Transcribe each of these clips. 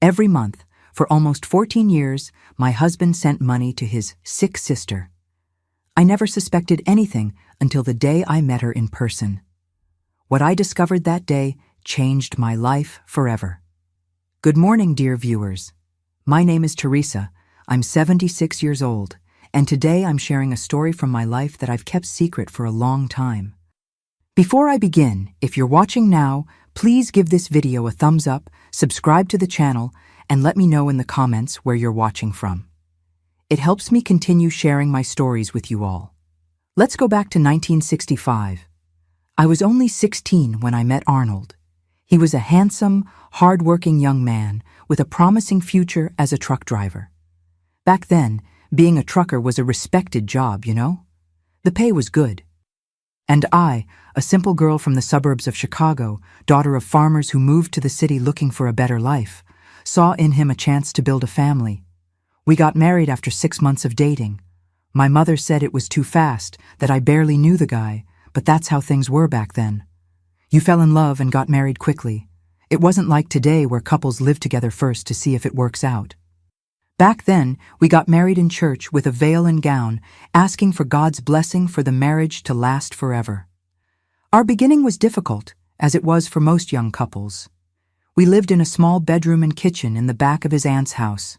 Every month, for almost 14 years, my husband sent money to his sick sister. I never suspected anything until the day I met her in person. What I discovered that day changed my life forever. Good morning, dear viewers. My name is Teresa. I'm 76 years old, and today I'm sharing a story from my life that I've kept secret for a long time. Before I begin, if you're watching now, please give this video a thumbs up, subscribe to the channel, and let me know in the comments where you're watching from. It helps me continue sharing my stories with you all. Let's go back to 1965. I was only 16 when I met Arnold. He was a handsome, hard-working young man with a promising future as a truck driver. Back then, being a trucker was a respected job, you know? The pay was good. And I, a simple girl from the suburbs of Chicago, daughter of farmers who moved to the city looking for a better life, saw in him a chance to build a family. We got married after 6 months of dating. My mother said it was too fast, that I barely knew the guy, but that's how things were back then. You fell in love and got married quickly. It wasn't like today where couples live together first to see if it works out. Back then, we got married in church with a veil and gown, asking for God's blessing for the marriage to last forever. Our beginning was difficult, as it was for most young couples. We lived in a small bedroom and kitchen in the back of his aunt's house.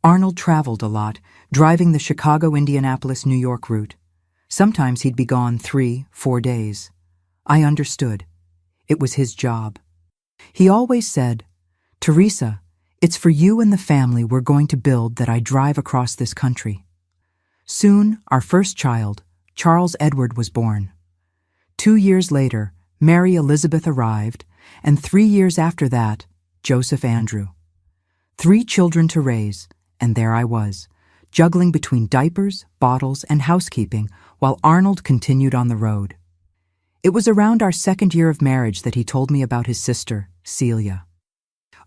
Arnold traveled a lot, driving the Chicago-Indianapolis-New York route. Sometimes he'd be gone 3-4 days. I understood. It was his job. He always said, "Teresa, it's for you and the family we're going to build that I drive across this country." Soon, our first child, Charles Edward, was born. 2 years later, Mary Elizabeth arrived, and 3 years after that, Joseph Andrew. 3 children to raise, and there I was, juggling between diapers, bottles, and housekeeping while Arnold continued on the road. It was around our 2nd year of marriage that he told me about his sister, Celia.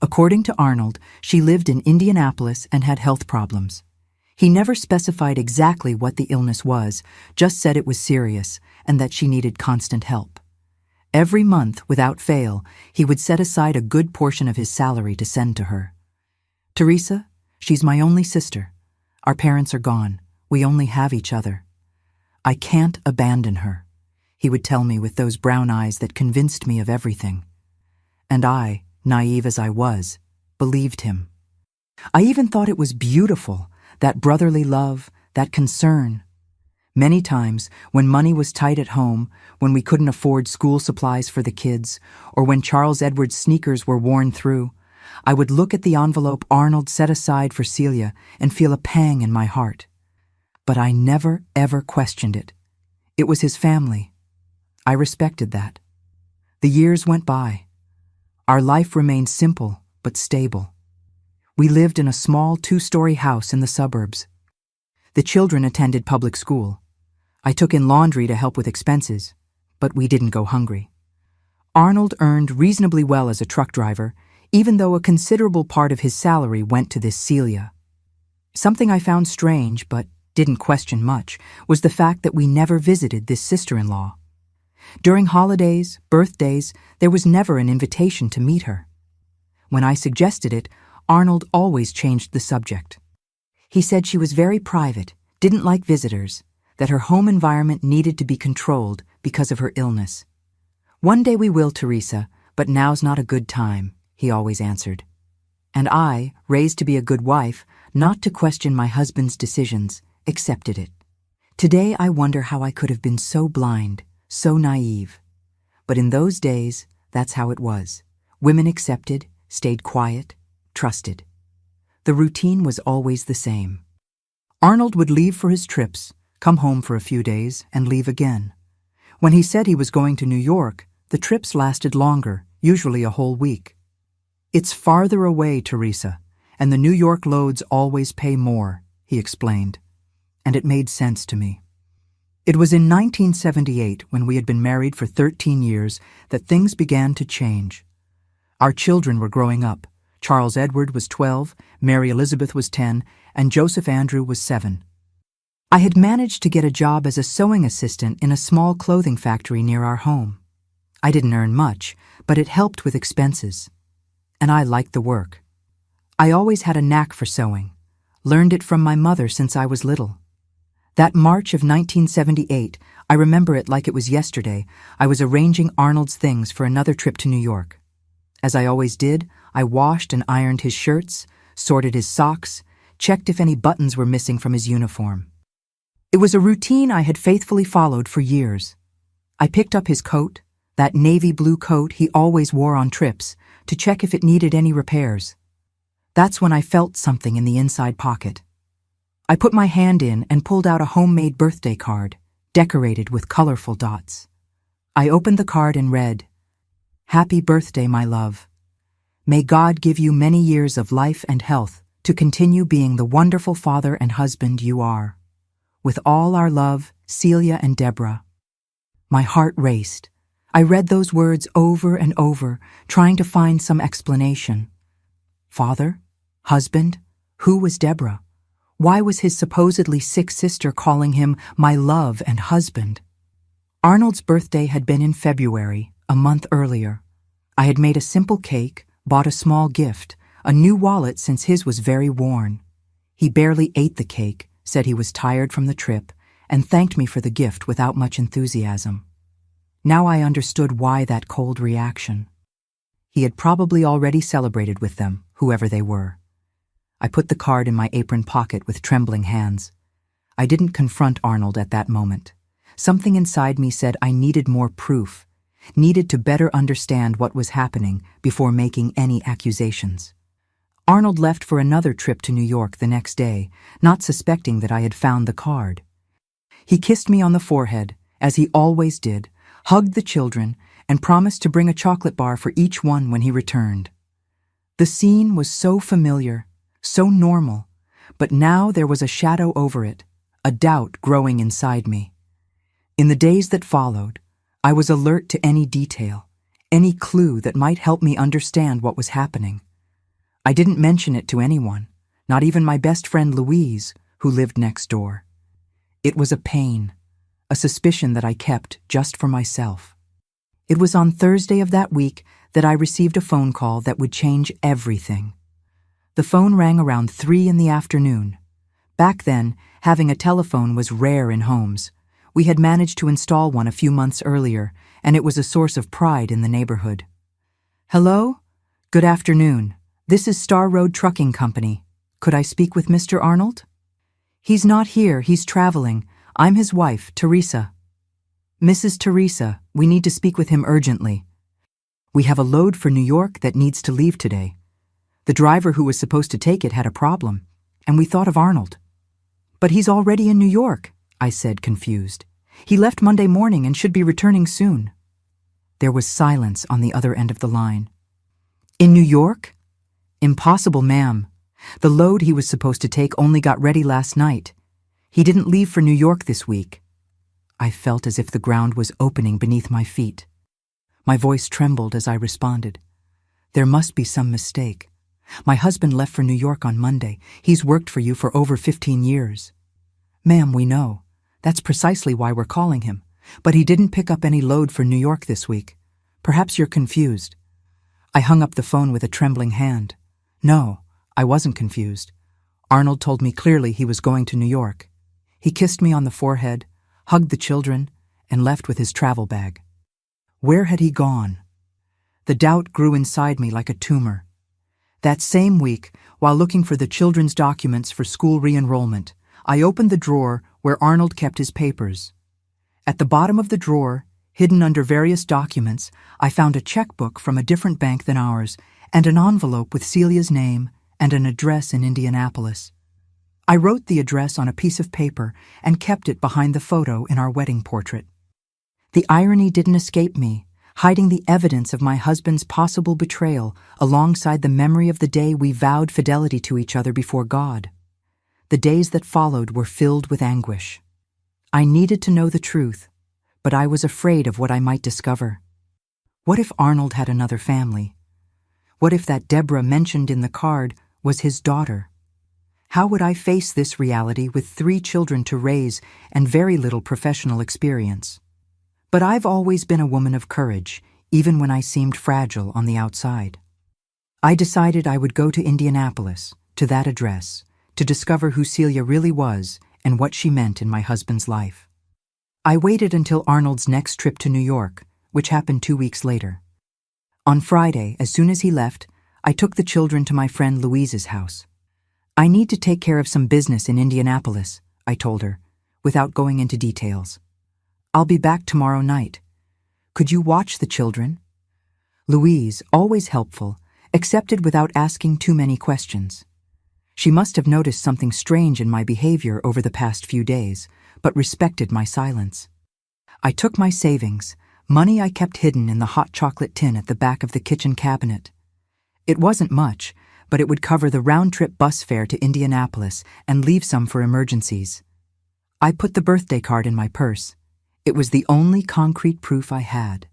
According to Arnold, she lived in Indianapolis and had health problems. He never specified exactly what the illness was, just said it was serious and that she needed constant help. Every month, without fail, he would set aside a good portion of his salary to send to her. "Teresa, she's my only sister. Our parents are gone. We only have each other. I can't abandon her," he would tell me with those brown eyes that convinced me of everything. And I, naive as I was, believed him. I even thought it was beautiful, that brotherly love, that concern. Many times, when money was tight at home, when we couldn't afford school supplies for the kids, or when Charles Edward's sneakers were worn through, I would look at the envelope Arnold set aside for Celia and feel a pang in my heart. But I never, ever questioned it. It was his family. I respected that. The years went by. Our life remained simple but stable. We lived in a small 2-story house in the suburbs. The children attended public school. I took in laundry to help with expenses, but we didn't go hungry. Arnold earned reasonably well as a truck driver, even though a considerable part of his salary went to this Celia. Something I found strange, but didn't question much, was the fact that we never visited this sister-in-law. During holidays, birthdays, there was never an invitation to meet her. When I suggested it, Arnold always changed the subject. He said she was very private, didn't like visitors, that her home environment needed to be controlled because of her illness. "One day we will, Teresa, but now's not a good time," he always answered. And I, raised to be a good wife, not to question my husband's decisions, accepted it. Today I wonder how I could have been so blind, so naive. But in those days, that's how it was. Women accepted, stayed quiet, trusted. The routine was always the same. Arnold would leave for his trips, come home for a few days, and leave again. When he said he was going to New York, the trips lasted longer, usually a whole week. "It's farther away, Teresa, and the New York loads always pay more," he explained. And it made sense to me. It was in 1978, when we had been married for 13 years, that things began to change. Our children were growing up. Charles Edward was 12, Mary Elizabeth was 10, and Joseph Andrew was 7. I had managed to get a job as a sewing assistant in a small clothing factory near our home. I didn't earn much, but it helped with expenses. And I liked the work. I always had a knack for sewing, learned it from my mother since I was little. That March of 1978, I remember it like it was yesterday, I was arranging Arnold's things for another trip to New York. As I always did, I washed and ironed his shirts, sorted his socks, checked if any buttons were missing from his uniform. It was a routine I had faithfully followed for years. I picked up his coat, that navy blue coat he always wore on trips, to check if it needed any repairs. That's when I felt something in the inside pocket. I put my hand in and pulled out a homemade birthday card, decorated with colorful dots. I opened the card and read, "Happy birthday, my love. May God give you many years of life and health to continue being the wonderful father and husband you are. With all our love, Celia and Deborah." My heart raced. I read those words over and over, trying to find some explanation. Father? Husband? Who was Deborah? Why was his supposedly sick sister calling him my love and husband? Arnold's birthday had been in February, a month earlier. I had made a simple cake, bought a small gift, a new wallet since his was very worn. He barely ate the cake, said he was tired from the trip, and thanked me for the gift without much enthusiasm. Now I understood why that cold reaction. He had probably already celebrated with them, whoever they were. I put the card in my apron pocket with trembling hands. I didn't confront Arnold at that moment. Something inside me said I needed more proof, needed to better understand what was happening before making any accusations. Arnold left for another trip to New York the next day, not suspecting that I had found the card. He kissed me on the forehead, as he always did, hugged the children, and promised to bring a chocolate bar for each one when he returned. The scene was so familiar, so normal, but now there was a shadow over it, a doubt growing inside me. In the days that followed, I was alert to any detail, any clue that might help me understand what was happening. I didn't mention it to anyone, not even my best friend Louise, who lived next door. It was a pain, a suspicion that I kept just for myself. It was on Thursday of that week that I received a phone call that would change everything. The phone rang around 3 in the afternoon. Back then, having a telephone was rare in homes. We had managed to install one a few months earlier, and it was a source of pride in the neighborhood. "Hello? Good afternoon. This is Star Road Trucking Company. Could I speak with Mr. Arnold?" "He's not here, he's traveling. I'm his wife, Teresa." "Mrs. Teresa, we need to speak with him urgently. We have a load for New York that needs to leave today. The driver who was supposed to take it had a problem, and we thought of Arnold." "But he's already in New York," I said, confused. "He left Monday morning and should be returning soon." There was silence on the other end of the line. "In New York? Impossible, ma'am. The load he was supposed to take only got ready last night. He didn't leave for New York this week." I felt as if the ground was opening beneath my feet. My voice trembled as I responded. "There must be some mistake. My husband left for New York on Monday. He's worked for you for over 15 years. "Ma'am, we know. That's precisely why we're calling him. But he didn't pick up any load for New York this week. Perhaps you're confused." I hung up the phone with a trembling hand. No, I wasn't confused. Arnold told me clearly he was going to New York. He kissed me on the forehead, hugged the children, and left with his travel bag. Where had he gone? The doubt grew inside me like a tumor. That same week, while looking for the children's documents for school re-enrollment, I opened the drawer where Arnold kept his papers. At the bottom of the drawer, hidden under various documents, I found a checkbook from a different bank than ours and an envelope with Celia's name and an address in Indianapolis. I wrote the address on a piece of paper and kept it behind the photo in our wedding portrait. The irony didn't escape me, hiding the evidence of my husband's possible betrayal alongside the memory of the day we vowed fidelity to each other before God. The days that followed were filled with anguish. I needed to know the truth, but I was afraid of what I might discover. What if Arnold had another family? What if that Deborah mentioned in the card was his daughter? How would I face this reality with 3 children to raise and very little professional experience? But I've always been a woman of courage, even when I seemed fragile on the outside. I decided I would go to Indianapolis, to that address, to discover who Celia really was and what she meant in my husband's life. I waited until Arnold's next trip to New York, which happened 2 weeks later. On Friday, as soon as he left, I took the children to my friend Louise's house. I need to take care of some business in Indianapolis, I told her, without going into details. I'll be back tomorrow night. Could you watch the children? Louise, always helpful, accepted without asking too many questions. She must have noticed something strange in my behavior over the past few days, but respected my silence. I took my savings, money I kept hidden in the hot chocolate tin at the back of the kitchen cabinet. It wasn't much, but it would cover the round-trip bus fare to Indianapolis and leave some for emergencies. I put the birthday card in my purse. It was the only concrete proof I had.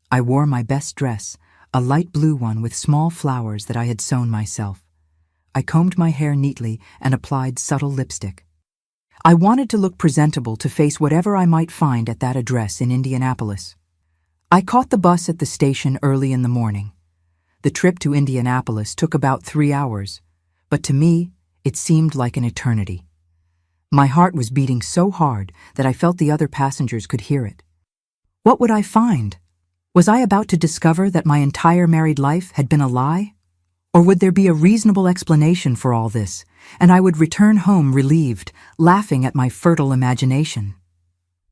I wore my best dress, a light blue one with small flowers that I had sewn myself. I combed my hair neatly and applied subtle lipstick. I wanted to look presentable to face whatever I might find at that address in Indianapolis. I caught the bus at the station early in the morning. The trip to Indianapolis took about 3 hours, but to me, it seemed like an eternity. My heart was beating so hard that I felt the other passengers could hear it. What would I find? Was I about to discover that my entire married life had been a lie? Or would there be a reasonable explanation for all this, and I would return home relieved, laughing at my fertile imagination?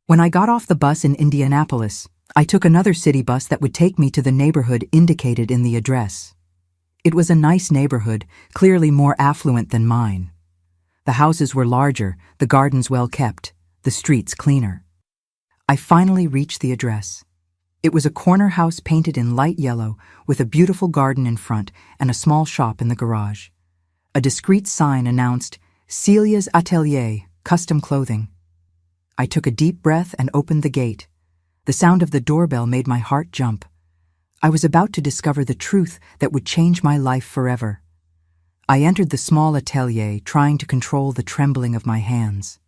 When I got off the bus in Indianapolis, I took another city bus that would take me to the neighborhood indicated in the address. It was a nice neighborhood, clearly more affluent than mine. The houses were larger, the gardens well kept, the streets cleaner. I finally reached the address. It was a corner house painted in light yellow with a beautiful garden in front and a small shop in the garage. A discreet sign announced, "Celia's Atelier, Custom Clothing." I took a deep breath and opened the gate. The sound of the doorbell made my heart jump. I was about to discover the truth that would change my life forever. I entered the small atelier, trying to control the trembling of my hands.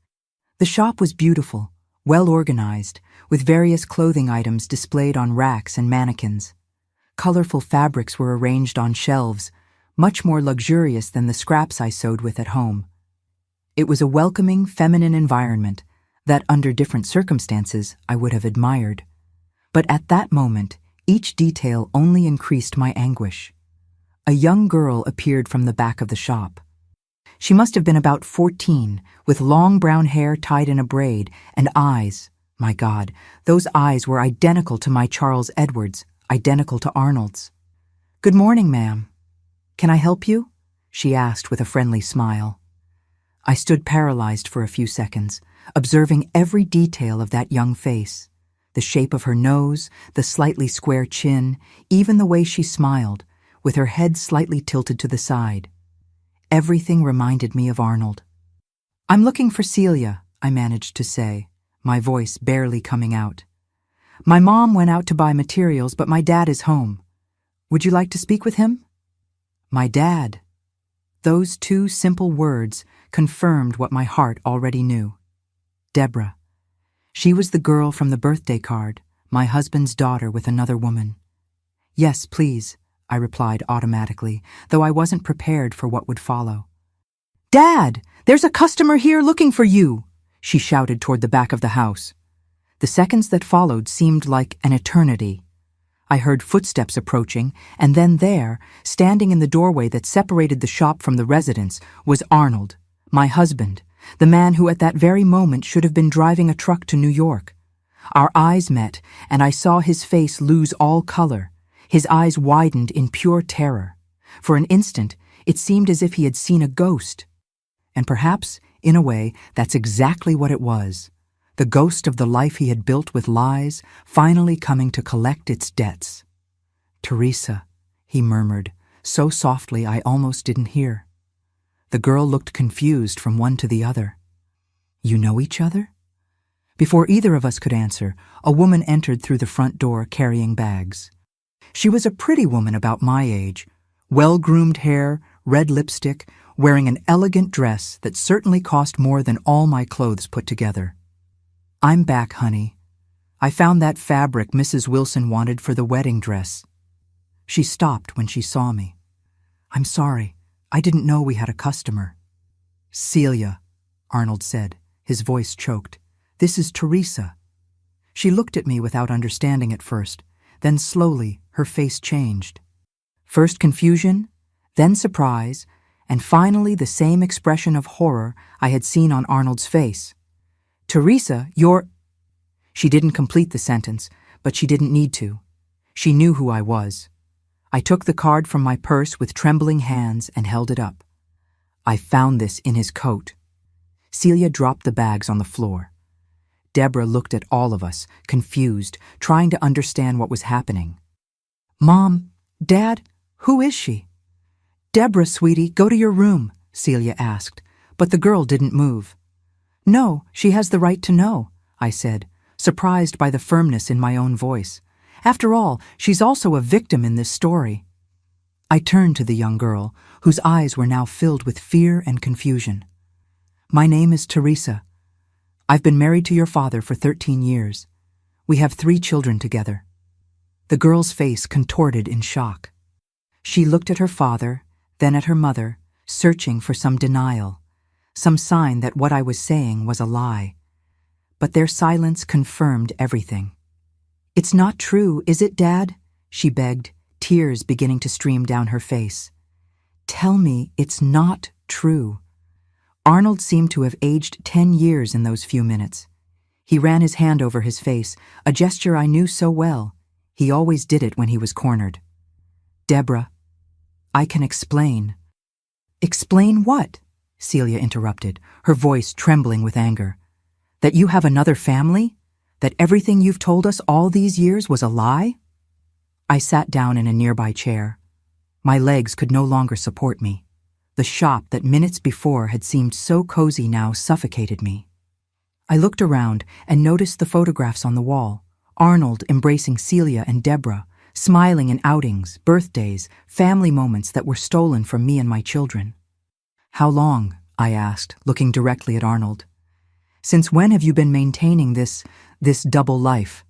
The shop was beautiful, well organized, with various clothing items displayed on racks and mannequins. Colorful fabrics were arranged on shelves, much more luxurious than the scraps I sewed with at home. It was a welcoming, feminine environment that, under different circumstances, I would have admired. But at that moment, each detail only increased my anguish. A young girl appeared from the back of the shop. She must have been about 14, with long brown hair tied in a braid, and eyes. My God, those eyes were identical to my Charles Edwards, identical to Arnold's. "Good morning, ma'am. Can I help you?" she asked with a friendly smile. I stood paralyzed for a few seconds, observing every detail of that young face. The shape of her nose, the slightly square chin, even the way she smiled, with her head slightly tilted to the side. Everything reminded me of Arnold. "I'm looking for Celia," I managed to say, my voice barely coming out. "My mom went out to buy materials, but my dad is home. Would you like to speak with him?" My dad. Those two simple words confirmed what my heart already knew. Deborah. She was the girl from the birthday card, my husband's daughter with another woman. "Yes, please," I replied automatically, though I wasn't prepared for what would follow. "Dad, there's a customer here looking for you," she shouted toward the back of the house. The seconds that followed seemed like an eternity. I heard footsteps approaching, and then there, standing in the doorway that separated the shop from the residence, was Arnold, my husband, the man who at that very moment should have been driving a truck to New York. Our eyes met, and I saw his face lose all color. His eyes widened in pure terror. For an instant, it seemed as if he had seen a ghost. And perhaps, in a way, that's exactly what it was. The ghost of the life he had built with lies, finally coming to collect its debts. "Teresa," he murmured, so softly I almost didn't hear. The girl looked confused from one to the other. "You know each other?" Before either of us could answer, a woman entered through the front door carrying bags. She was a pretty woman about my age, well-groomed hair, red lipstick, wearing an elegant dress that certainly cost more than all my clothes put together. "I'm back, honey. I found that fabric Mrs. Wilson wanted for the wedding dress." She stopped when she saw me. I'm sorry. I didn't know we had a customer. Celia, Arnold said, his voice choked. This is Teresa. She looked at me without understanding at first. Then slowly, her face changed. First confusion, then surprise, and finally the same expression of horror I had seen on Arnold's face. Teresa, you're... She didn't complete the sentence, but she didn't need to. She knew who I was. I took the card from my purse with trembling hands and held it up. I found this in his coat. Celia dropped the bags on the floor. Deborah looked at all of us, confused, trying to understand what was happening. Mom, Dad, who is she? Deborah, sweetie, go to your room, Celia asked, but the girl didn't move. No, she has the right to know, I said, surprised by the firmness in my own voice. After all, she's also a victim in this story. I turned to the young girl, whose eyes were now filled with fear and confusion. My name is Teresa. I've been married to your father for 13 years. We have 3 children together. The girl's face contorted in shock. She looked at her father, then at her mother, searching for some denial, some sign that what I was saying was a lie. But their silence confirmed everything. It's not true, is it, Dad? She begged, tears beginning to stream down her face. Tell me it's not true. Arnold seemed to have aged 10 years in those few minutes. He ran his hand over his face, a gesture I knew so well. He always did it when he was cornered. Deborah, I can explain. Explain what? Celia interrupted, her voice trembling with anger. That you have another family? That everything you've told us all these years was a lie? I sat down in a nearby chair. My legs could no longer support me. The shop that minutes before had seemed so cozy now suffocated me. I looked around and noticed the photographs on the wall. Arnold embracing Celia and Deborah, smiling in outings, birthdays, family moments that were stolen from me and my children. How long? I asked, looking directly at Arnold. Since when have you been maintaining this double life?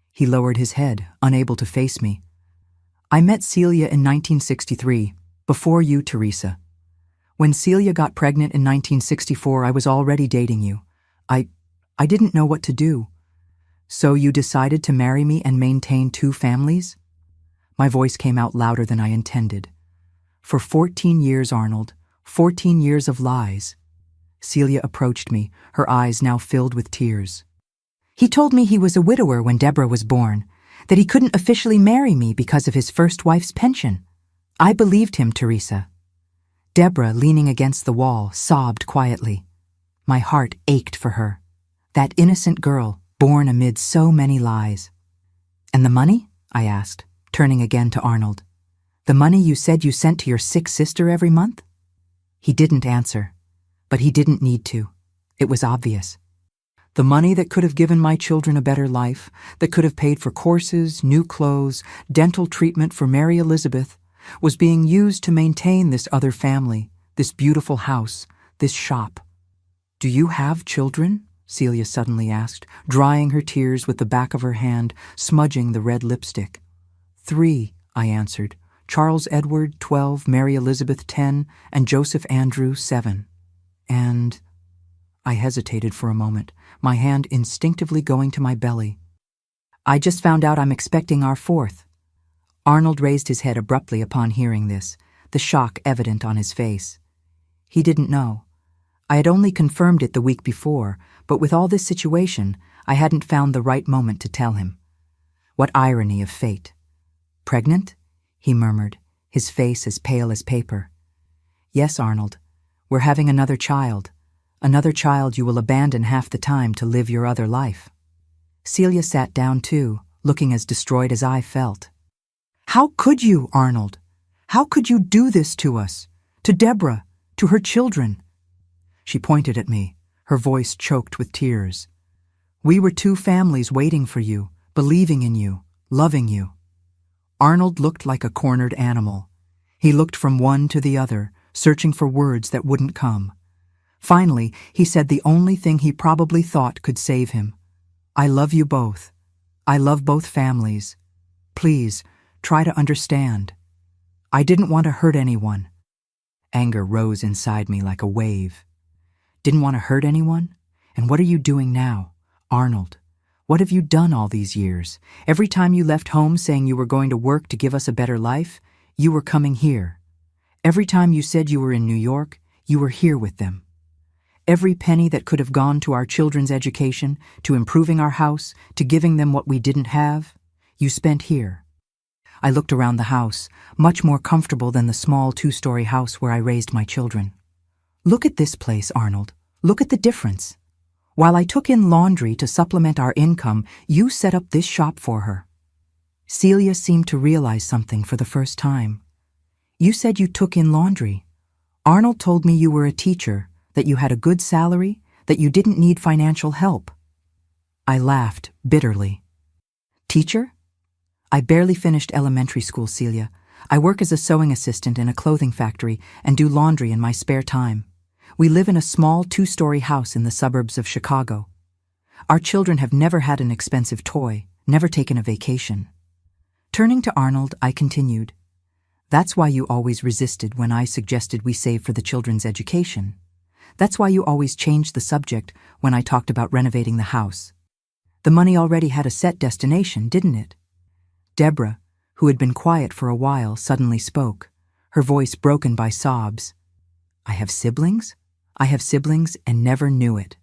He lowered his head, unable to face me. I met Celia in 1963, before you, Teresa. When Celia got pregnant in 1964, I was already dating you. I didn't know what to do. So you decided to marry me and maintain 2 families? My voice came out louder than I intended. For 14 years, Arnold, 14 years of lies. Celia approached me, her eyes now filled with tears. He told me he was a widower when Deborah was born, that he couldn't officially marry me because of his first wife's pension. I believed him, Teresa. Deborah, leaning against the wall, sobbed quietly. My heart ached for her. That innocent girl, born amid so many lies. And the money? I asked, turning again to Arnold. The money you said you sent to your sick sister every month? He didn't answer, but he didn't need to. It was obvious. The money that could have given my children a better life, that could have paid for courses, new clothes, dental treatment for Mary Elizabeth, was being used to maintain this other family, this beautiful house, this shop. Do you have children? Celia suddenly asked, drying her tears with the back of her hand, smudging the red lipstick. 3, I answered. Charles Edward, 12, Mary Elizabeth, 10, and Joseph Andrew, 7. And... I hesitated for a moment, my hand instinctively going to my belly. I just found out I'm expecting our 4th. Arnold raised his head abruptly upon hearing this, the shock evident on his face. He didn't know. I had only confirmed it the week before, but with all this situation, I hadn't found the right moment to tell him. What irony of fate. Pregnant? He murmured, his face as pale as paper. Yes, Arnold. We're having another child you will abandon half the time to live your other life. Celia sat down too, looking as destroyed as I felt. How could you, Arnold? How could you do this to us? To Deborah? To her children? She pointed at me, her voice choked with tears. We were 2 families waiting for you, believing in you, loving you. Arnold looked like a cornered animal. He looked from one to the other, searching for words that wouldn't come. Finally, he said the only thing he probably thought could save him. I love you both. I love both families. Please, try to understand. I didn't want to hurt anyone. Anger rose inside me like a wave. Didn't want to hurt anyone? And what are you doing now? Arnold, what have you done all these years? Every time you left home saying you were going to work to give us a better life, you were coming here. Every time you said you were in New York, you were here with them. Every penny that could have gone to our children's education, to improving our house, to giving them what we didn't have, you spent here. I looked around the house, much more comfortable than the small 2-story house where I raised my children. Look at this place, Arnold. Look at the difference. While I took in laundry to supplement our income, you set up this shop for her. Celia seemed to realize something for the first time. You said you took in laundry. Arnold told me you were a teacher, that you had a good salary, that you didn't need financial help. I laughed bitterly. Teacher? I barely finished elementary school, Celia. I work as a sewing assistant in a clothing factory and do laundry in my spare time. We live in a small 2-story house in the suburbs of Chicago. Our children have never had an expensive toy, never taken a vacation. Turning to Arnold, I continued, That's why you always resisted when I suggested we save for the children's education. That's why you always changed the subject when I talked about renovating the house. The money already had a set destination, didn't it? Deborah, who had been quiet for a while, suddenly spoke, her voice broken by sobs. I have siblings? I have siblings and never knew it.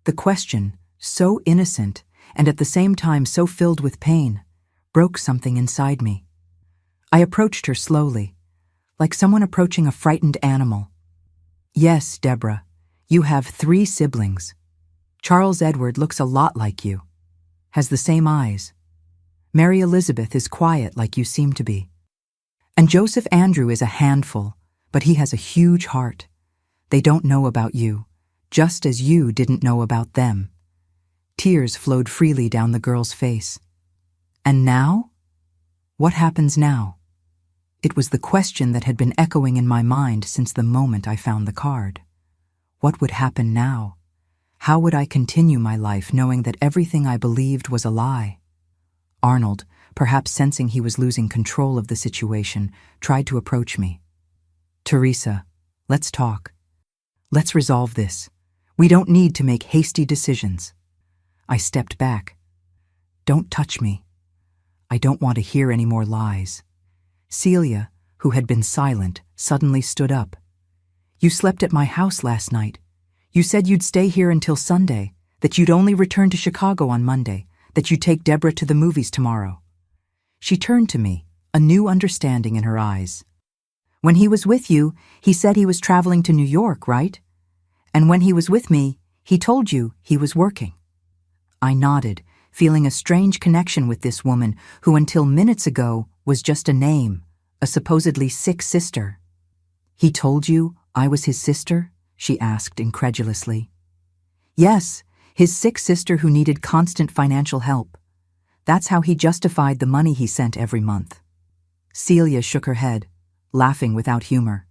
The question, so innocent and at the same time so filled with pain, broke something inside me. I approached her slowly, like someone approaching a frightened animal. Yes, Deborah, you have 3 siblings. Charles Edward looks a lot like you, has the same eyes. Mary Elizabeth is quiet like you seem to be. And Joseph Andrew is a handful, but he has a huge heart. They don't know about you, just as you didn't know about them. Tears flowed freely down the girl's face. And now? What happens now? It was the question that had been echoing in my mind since the moment I found the card. What would happen now? How would I continue my life knowing that everything I believed was a lie? Arnold, perhaps sensing he was losing control of the situation, tried to approach me. Teresa, let's talk. Let's resolve this. We don't need to make hasty decisions. I stepped back. Don't touch me. I don't want to hear any more lies. Celia, who had been silent, suddenly stood up. You slept at my house last night. You said you'd stay here until Sunday, that you'd only return to Chicago on Monday, that you'd take Deborah to the movies tomorrow. She turned to me, a new understanding in her eyes. When he was with you, he said he was traveling to New York, right? And when he was with me, he told you he was working. I nodded, feeling a strange connection with this woman who until minutes ago was just a name, a supposedly sick sister. He told you I was his sister? She asked incredulously. Yes, his sick sister who needed constant financial help. That's how he justified the money he sent every month. Celia shook her head, laughing without humor.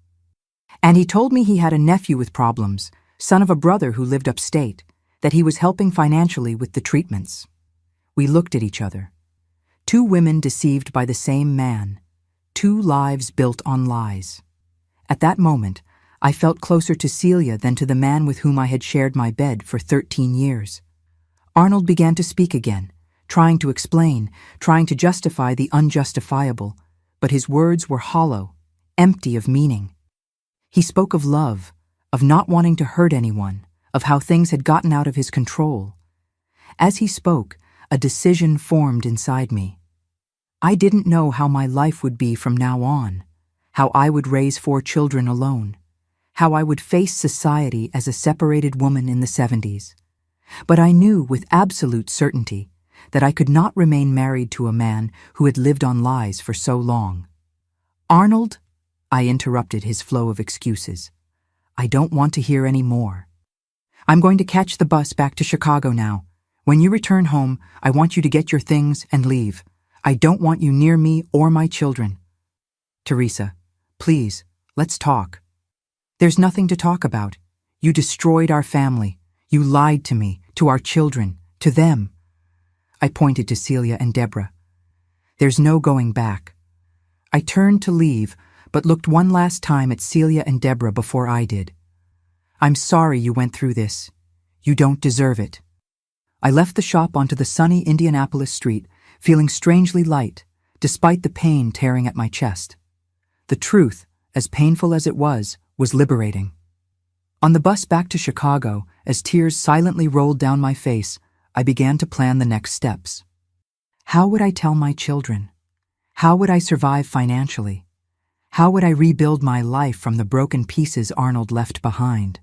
And he told me he had a nephew with problems, son of a brother who lived upstate, that he was helping financially with the treatments. We looked at each other. 2 women deceived by the same man. 2 lives built on lies. At that moment, I felt closer to Celia than to the man with whom I had shared my bed for 13 years. Arnold began to speak again, trying to explain, trying to justify the unjustifiable, but his words were hollow, empty of meaning. He spoke of love, of not wanting to hurt anyone, of how things had gotten out of his control. As he spoke, a decision formed inside me. I didn't know how my life would be from now on, how I would raise 4 children alone, how I would face society as a separated woman in the 70s. But I knew with absolute certainty that I could not remain married to a man who had lived on lies for so long. Arnold, I interrupted his flow of excuses. I don't want to hear any more. I'm going to catch the bus back to Chicago now. When you return home, I want you to get your things and leave. I don't want you near me or my children. Teresa, please, let's talk. There's nothing to talk about. You destroyed our family. You lied to me, to our children, to them. I pointed to Celia and Deborah. There's no going back. I turned to leave, but looked one last time at Celia and Deborah before I did. I'm sorry you went through this. You don't deserve it. I left the shop onto the sunny Indianapolis street, feeling strangely light, despite the pain tearing at my chest. The truth, as painful as it was liberating. On the bus back to Chicago, as tears silently rolled down my face, I began to plan the next steps. How would I tell my children? How would I survive financially? How would I rebuild my life from the broken pieces Arnold left behind?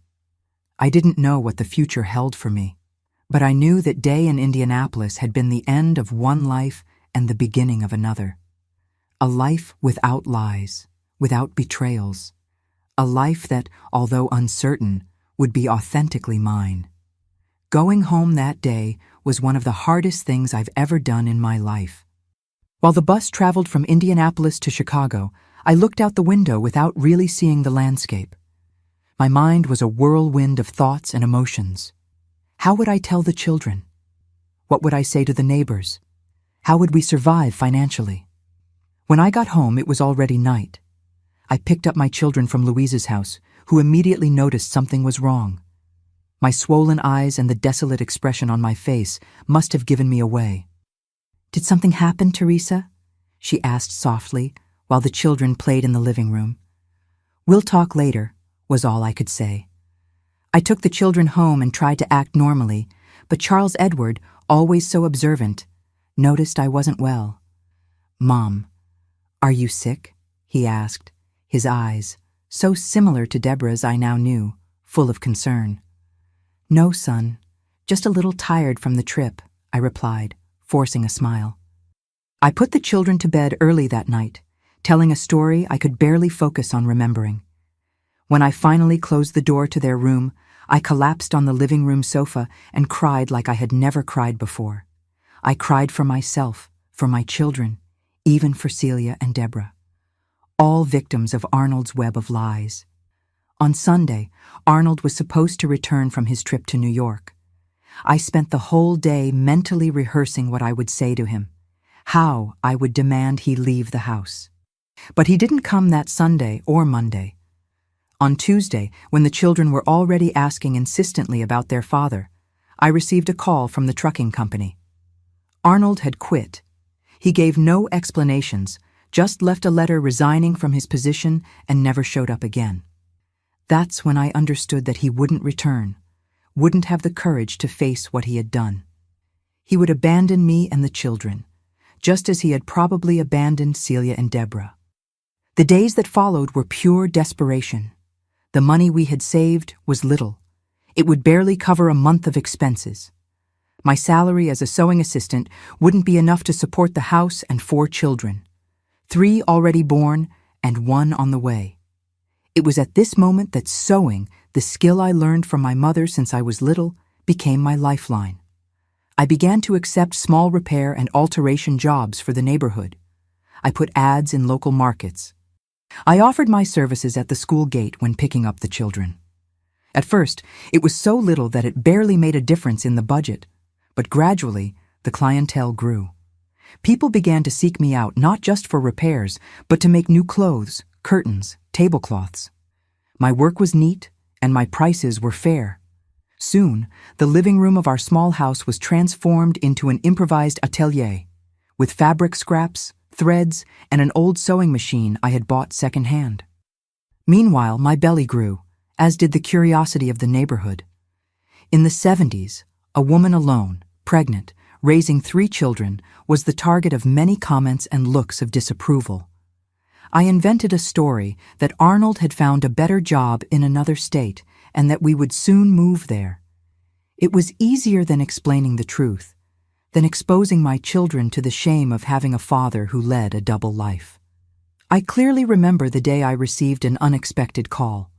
I didn't know what the future held for me, but I knew that day in Indianapolis had been the end of one life and the beginning of another. A life without lies, without betrayals. A life that, although uncertain, would be authentically mine. Going home that day was one of the hardest things I've ever done in my life. While the bus traveled from Indianapolis to Chicago, I looked out the window without really seeing the landscape. My mind was a whirlwind of thoughts and emotions. How would I tell the children? What would I say to the neighbors? How would we survive financially? When I got home, it was already night. I picked up my children from Louise's house, who immediately noticed something was wrong. My swollen eyes and the desolate expression on my face must have given me away. "Did something happen, Teresa?" she asked softly, while the children played in the living room. "We'll talk later," was all I could say. I took the children home and tried to act normally, but Charles Edward, always so observant, noticed I wasn't well. "Mom, are you sick?" he asked, his eyes, so similar to Deborah's I now knew, full of concern. "No, son, just a little tired from the trip," I replied, forcing a smile. I put the children to bed early that night, telling a story I could barely focus on remembering. When I finally closed the door to their room, I collapsed on the living room sofa and cried like I had never cried before. I cried for myself, for my children, even for Celia and Deborah. All victims of Arnold's web of lies. On Sunday, Arnold was supposed to return from his trip to New York. I spent the whole day mentally rehearsing what I would say to him, how I would demand he leave the house. But he didn't come that Sunday or Monday. On Tuesday, when the children were already asking insistently about their father, I received a call from the trucking company. Arnold had quit. He gave no explanations, just left a letter resigning from his position and never showed up again. That's when I understood that he wouldn't return, wouldn't have the courage to face what he had done. He would abandon me and the children, just as he had probably abandoned Celia and Deborah. The days that followed were pure desperation. The money we had saved was little. It would barely cover a month of expenses. My salary as a sewing assistant wouldn't be enough to support the house and 4 children. 3 already born and 1 on the way. It was at this moment that sewing, the skill I learned from my mother since I was little, became my lifeline. I began to accept small repair and alteration jobs for the neighborhood. I put ads in local markets. I offered my services at the school gate when picking up the children. At first, it was so little that it barely made a difference in the budget, but gradually, the clientele grew. People began to seek me out not just for repairs, but to make new clothes, curtains, tablecloths. My work was neat, and my prices were fair. Soon, the living room of our small house was transformed into an improvised atelier, with fabric scraps, threads, and an old sewing machine I had bought secondhand. Meanwhile, my belly grew, as did the curiosity of the neighborhood. In the 70s, a woman alone, pregnant, raising 3 children, was the target of many comments and looks of disapproval. I invented a story that Arnold had found a better job in another state and that we would soon move there. It was easier than explaining the truth, than exposing my children to the shame of having a father who led a double life. I clearly remember the day I received an unexpected call.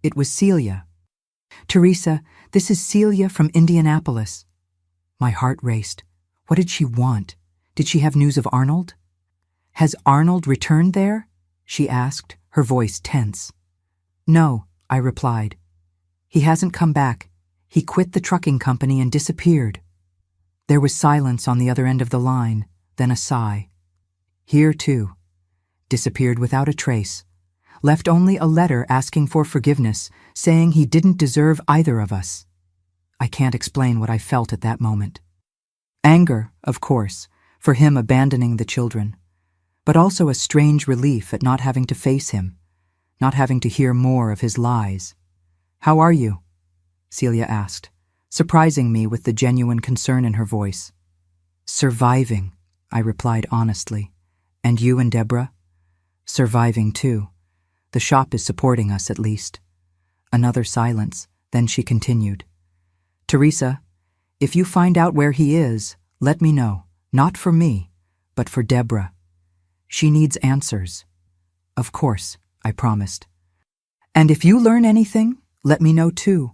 It was Celia. "Teresa, this is Celia from Indianapolis." My heart raced. What did she want? Did she have news of Arnold? "Has Arnold returned there?" she asked, her voice tense. "No," I replied. "He hasn't come back. He quit the trucking company and disappeared." There was silence on the other end of the line, then a sigh. "Here, too. disappeared without a trace, left only a letter asking for forgiveness, saying he didn't deserve either of us. I can't explain what I felt at that moment. Anger, of course, for him abandoning the children, but also a strange relief at not having to face him, not having to hear more of his lies. "How are you?" Celia asked, surprising me with the genuine concern in her voice. "Surviving," I replied honestly. "And you and Deborah?" "Surviving too. The shop is supporting us at least." Another silence, then she continued. "Teresa, if you find out where he is, let me know, not for me, but for Deborah. She needs answers." "Of course," I promised. "And if you learn anything, let me know too.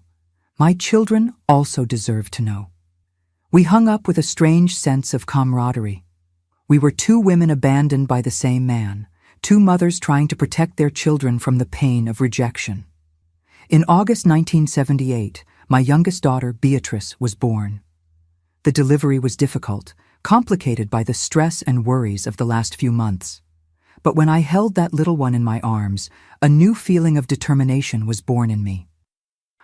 My children also deserve to know." We hung up with a strange sense of camaraderie. We were two women abandoned by the same man, two mothers trying to protect their children from the pain of rejection. In August 1978, my youngest daughter, Beatrice, was born. The delivery was difficult, complicated by the stress and worries of the last few months. But when I held that little one in my arms, a new feeling of determination was born in me.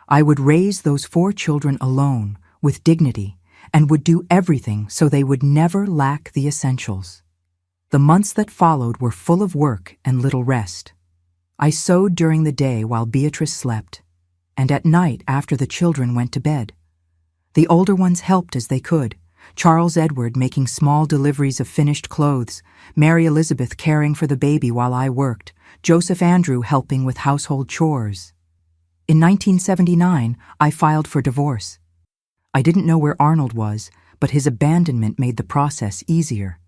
I would raise those 4 children alone, with dignity, and would do everything so they would never lack the essentials. The months that followed were full of work and little rest. I sewed during the day while Beatrice slept, and at night after the children went to bed. The older ones helped as they could, Charles Edward making small deliveries of finished clothes, Mary Elizabeth caring for the baby while I worked, Joseph Andrew helping with household chores. In 1979, I filed for divorce. I didn't know where Arnold was, but his abandonment made the process easier.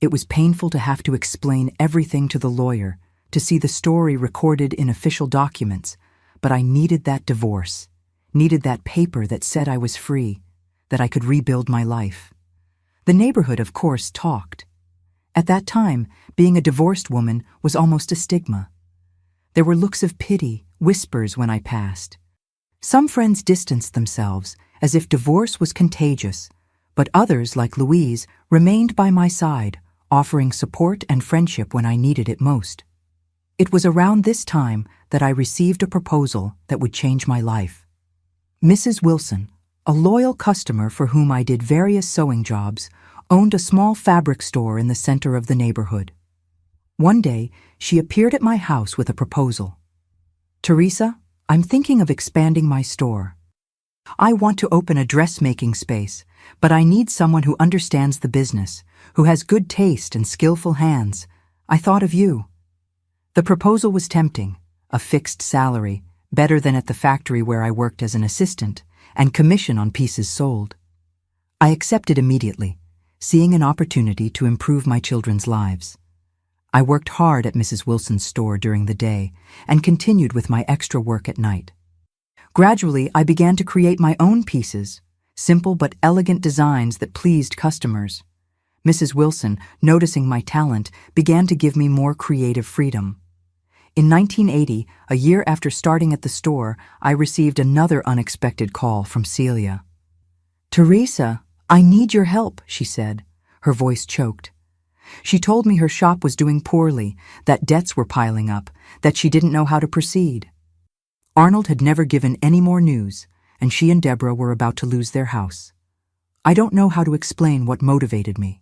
It was painful to have to explain everything to the lawyer, to see the story recorded in official documents, but I needed that divorce, needed that paper that said I was free, that I could rebuild my life. The neighborhood, of course, talked. At that time, being a divorced woman was almost a stigma. There were looks of pity, whispers when I passed. Some friends distanced themselves, as if divorce was contagious, but others, like Louise, remained by my side, offering support and friendship when I needed it most. It was around this time that I received a proposal that would change my life. Mrs. Wilson, a loyal customer for whom I did various sewing jobs, owned a small fabric store in the center of the neighborhood. One day, she appeared at my house with a proposal. "Teresa, I'm thinking of expanding my store. I want to open a dressmaking space, but I need someone who understands the business, who has good taste and skillful hands. I thought of you." The proposal was tempting, a fixed salary, better than at the factory where I worked as an assistant, and commission on pieces sold. I accepted immediately, seeing an opportunity to improve my children's lives. I worked hard at Mrs. Wilson's store during the day and continued with my extra work at night. Gradually, I began to create my own pieces, simple but elegant designs that pleased customers. Mrs. Wilson, noticing my talent, began to give me more creative freedom. In 1980, a year after starting at the store, I received another unexpected call from Celia. "Teresa, I need your help," she said. Her voice choked. She told me her shop was doing poorly, that debts were piling up, that she didn't know how to proceed. Arnold had never given any more news, and she and Deborah were about to lose their house. I don't know how to explain what motivated me.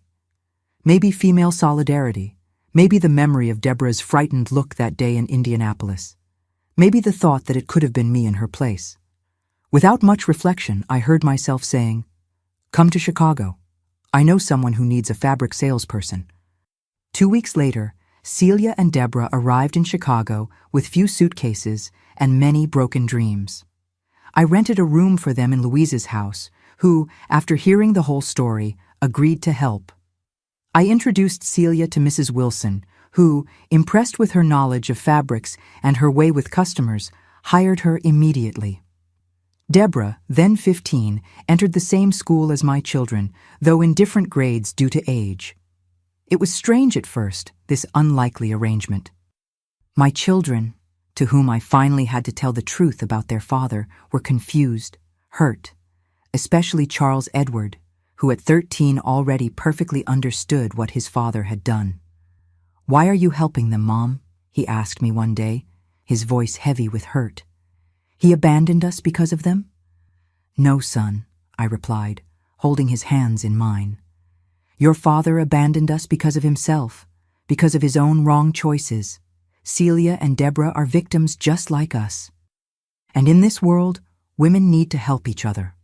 Maybe female solidarity, maybe the memory of Deborah's frightened look that day in Indianapolis, maybe the thought that it could have been me in her place. Without much reflection, I heard myself saying, "Come to Chicago. I know someone who needs a fabric salesperson." 2 weeks later, Celia and Deborah arrived in Chicago with few suitcases and many broken dreams. I rented a room for them in Louise's house, who, after hearing the whole story, agreed to help. I introduced Celia to Mrs. Wilson, who, impressed with her knowledge of fabrics and her way with customers, hired her immediately. Deborah, then 15, entered the same school as my children, though in different grades due to age. It was strange at first, this unlikely arrangement. My children, to whom I finally had to tell the truth about their father, were confused, hurt, especially Charles Edward, who at 13 already perfectly understood what his father had done. "Why are you helping them, Mom?" he asked me one day, his voice heavy with hurt. "He abandoned us because of them?" "No, son," I replied, holding his hands in mine. "Your father abandoned us because of himself, because of his own wrong choices. Celia and Deborah are victims just like us. And in this world, women need to help each other."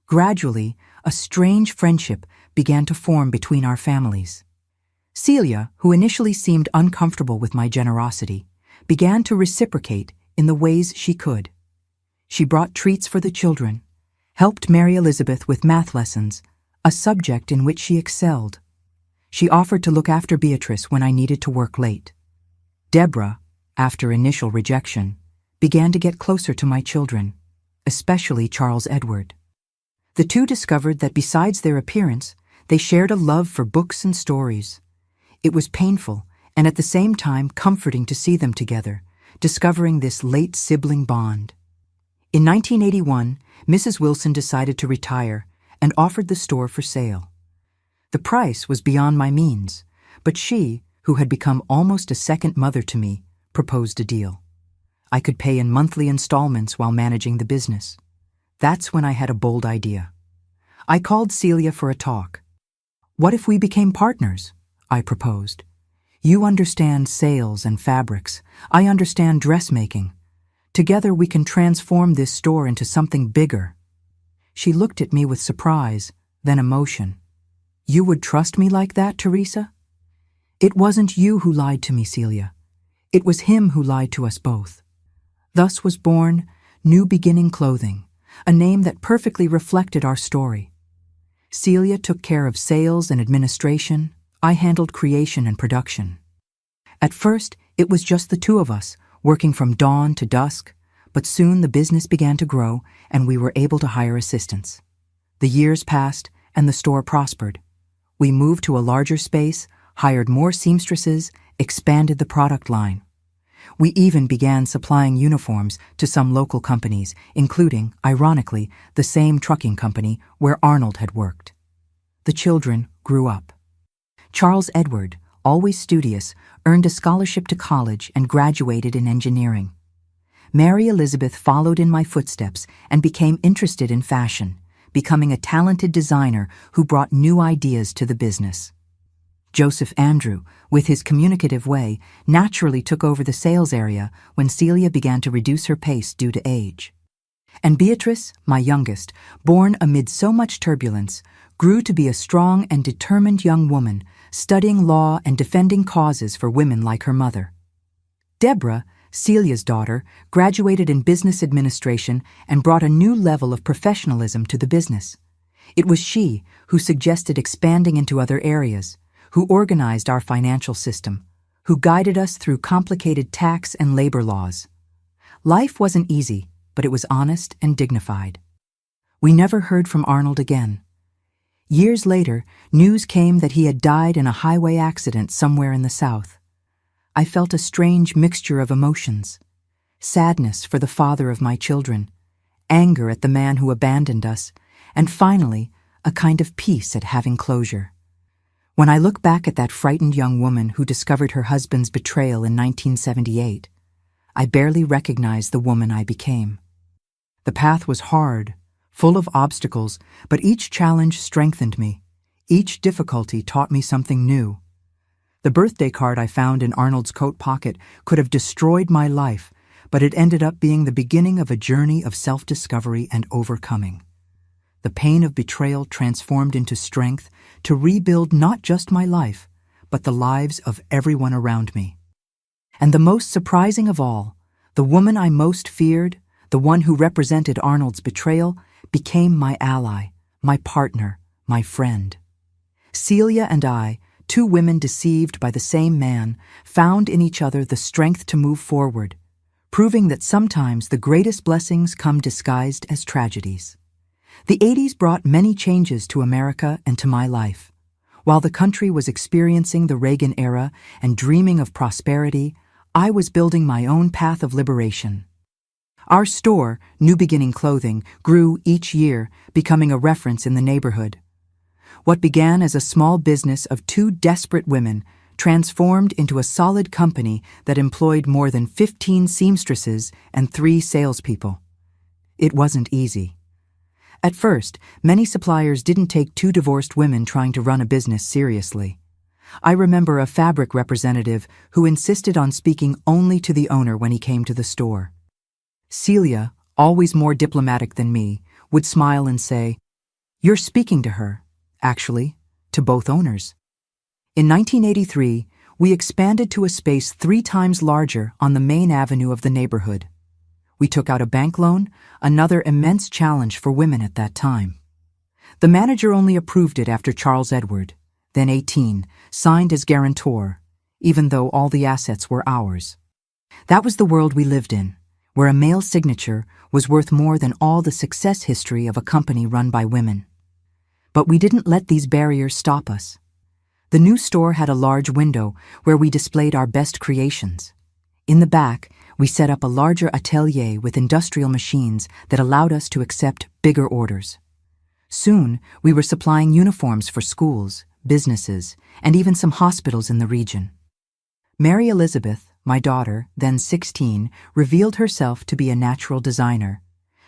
Gradually, a strange friendship began to form between our families. Celia, who initially seemed uncomfortable with my generosity, began to reciprocate in the ways she could. She brought treats for the children, helped Mary Elizabeth with math lessons, a subject in which she excelled. She offered to look after Beatrice when I needed to work late. Deborah, after initial rejection, began to get closer to my children, especially Charles Edward. The two discovered that besides their appearance, they shared a love for books and stories. It was painful and at the same time comforting to see them together, discovering this late sibling bond. In 1981, Mrs. Wilson decided to retire and offered the store for sale. The price was beyond my means, but she, who had become almost a second mother to me, proposed a deal. I could pay in monthly installments while managing the business. That's when I had a bold idea. I called Celia for a talk. "What if we became partners?" I proposed. "You understand sales and fabrics. I understand dressmaking. Together we can transform this store into something bigger." She looked at me with surprise, then emotion. "You would trust me like that, Teresa?" "It wasn't you who lied to me, Celia. It was him who lied to us both." Thus was born New Beginning Clothing, a name that perfectly reflected our story. Celia took care of sales and administration. I handled creation and production. At first, it was just the two of us, working from dawn to dusk, but soon the business began to grow and we were able to hire assistants. The years passed and the store prospered. We moved to a larger space, hired more seamstresses, expanded the product line. We even began supplying uniforms to some local companies, including, ironically, the same trucking company where Arnold had worked. The children grew up. Charles Edward, always studious, earned a scholarship to college and graduated in engineering. Mary Elizabeth followed in my footsteps and became interested in fashion, becoming a talented designer who brought new ideas to the business. Joseph Andrew, with his communicative way, naturally took over the sales area when Celia began to reduce her pace due to age. And Beatrice, my youngest, born amid so much turbulence, grew to be a strong and determined young woman, studying law and defending causes for women like her mother. Deborah, Celia's daughter, graduated in business administration and brought a new level of professionalism to the business. It was she who suggested expanding into other areas, who organized our financial system, who guided us through complicated tax and labor laws. Life wasn't easy, but it was honest and dignified. We never heard from Arnold again. Years later, news came that he had died in a highway accident somewhere in the South. I felt a strange mixture of emotions: sadness for the father of my children, anger at the man who abandoned us, and finally, a kind of peace at having closure. When I look back at that frightened young woman who discovered her husband's betrayal in 1978, I barely recognize the woman I became. The path was hard, full of obstacles, but each challenge strengthened me. Each difficulty taught me something new. The birthday card I found in Arnold's coat pocket could have destroyed my life, but it ended up being the beginning of a journey of self-discovery and overcoming. The pain of betrayal transformed into strength to rebuild not just my life, but the lives of everyone around me. And the most surprising of all, the woman I most feared, the one who represented Arnold's betrayal, became my ally, my partner, my friend. Celia and I, two women deceived by the same man, found in each other the strength to move forward, proving that sometimes the greatest blessings come disguised as tragedies. The 80s brought many changes to America and to my life. While the country was experiencing the Reagan era and dreaming of prosperity, I was building my own path of liberation. Our store, New Beginning Clothing, grew each year, becoming a reference in the neighborhood. What began as a small business of two desperate women transformed into a solid company that employed more than 15 seamstresses and 3 salespeople. It wasn't easy. At first, many suppliers didn't take 2 divorced women trying to run a business seriously. I remember a fabric representative who insisted on speaking only to the owner when he came to the store. Celia, always more diplomatic than me, would smile and say, "You're speaking to her, actually, to both owners." In 1983, we expanded to a space 3 times larger on the main avenue of the neighborhood. We took out a bank loan, another immense challenge for women at that time. The manager only approved it after Charles Edward, then 18, signed as guarantor, even though all the assets were ours. That was the world we lived in, where a male signature was worth more than all the success history of a company run by women. But we didn't let these barriers stop us. The new store had a large window where we displayed our best creations. In the back, we set up a larger atelier with industrial machines that allowed us to accept bigger orders. Soon, we were supplying uniforms for schools, businesses, and even some hospitals in the region. Mary Elizabeth, my daughter, then 16, revealed herself to be a natural designer.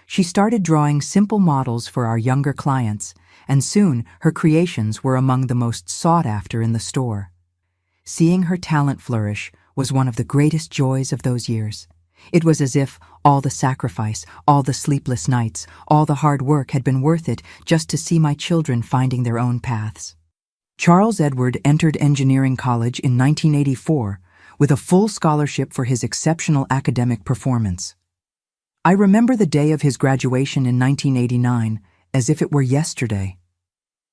She started drawing simple models for our younger clients, and soon her creations were among the most sought after in the store. Seeing her talent flourish was one of the greatest joys of those years. It was as if all the sacrifice, all the sleepless nights, all the hard work had been worth it just to see my children finding their own paths. Charles Edward entered engineering college in 1984 with a full scholarship for his exceptional academic performance. I remember the day of his graduation in 1989 as if it were yesterday.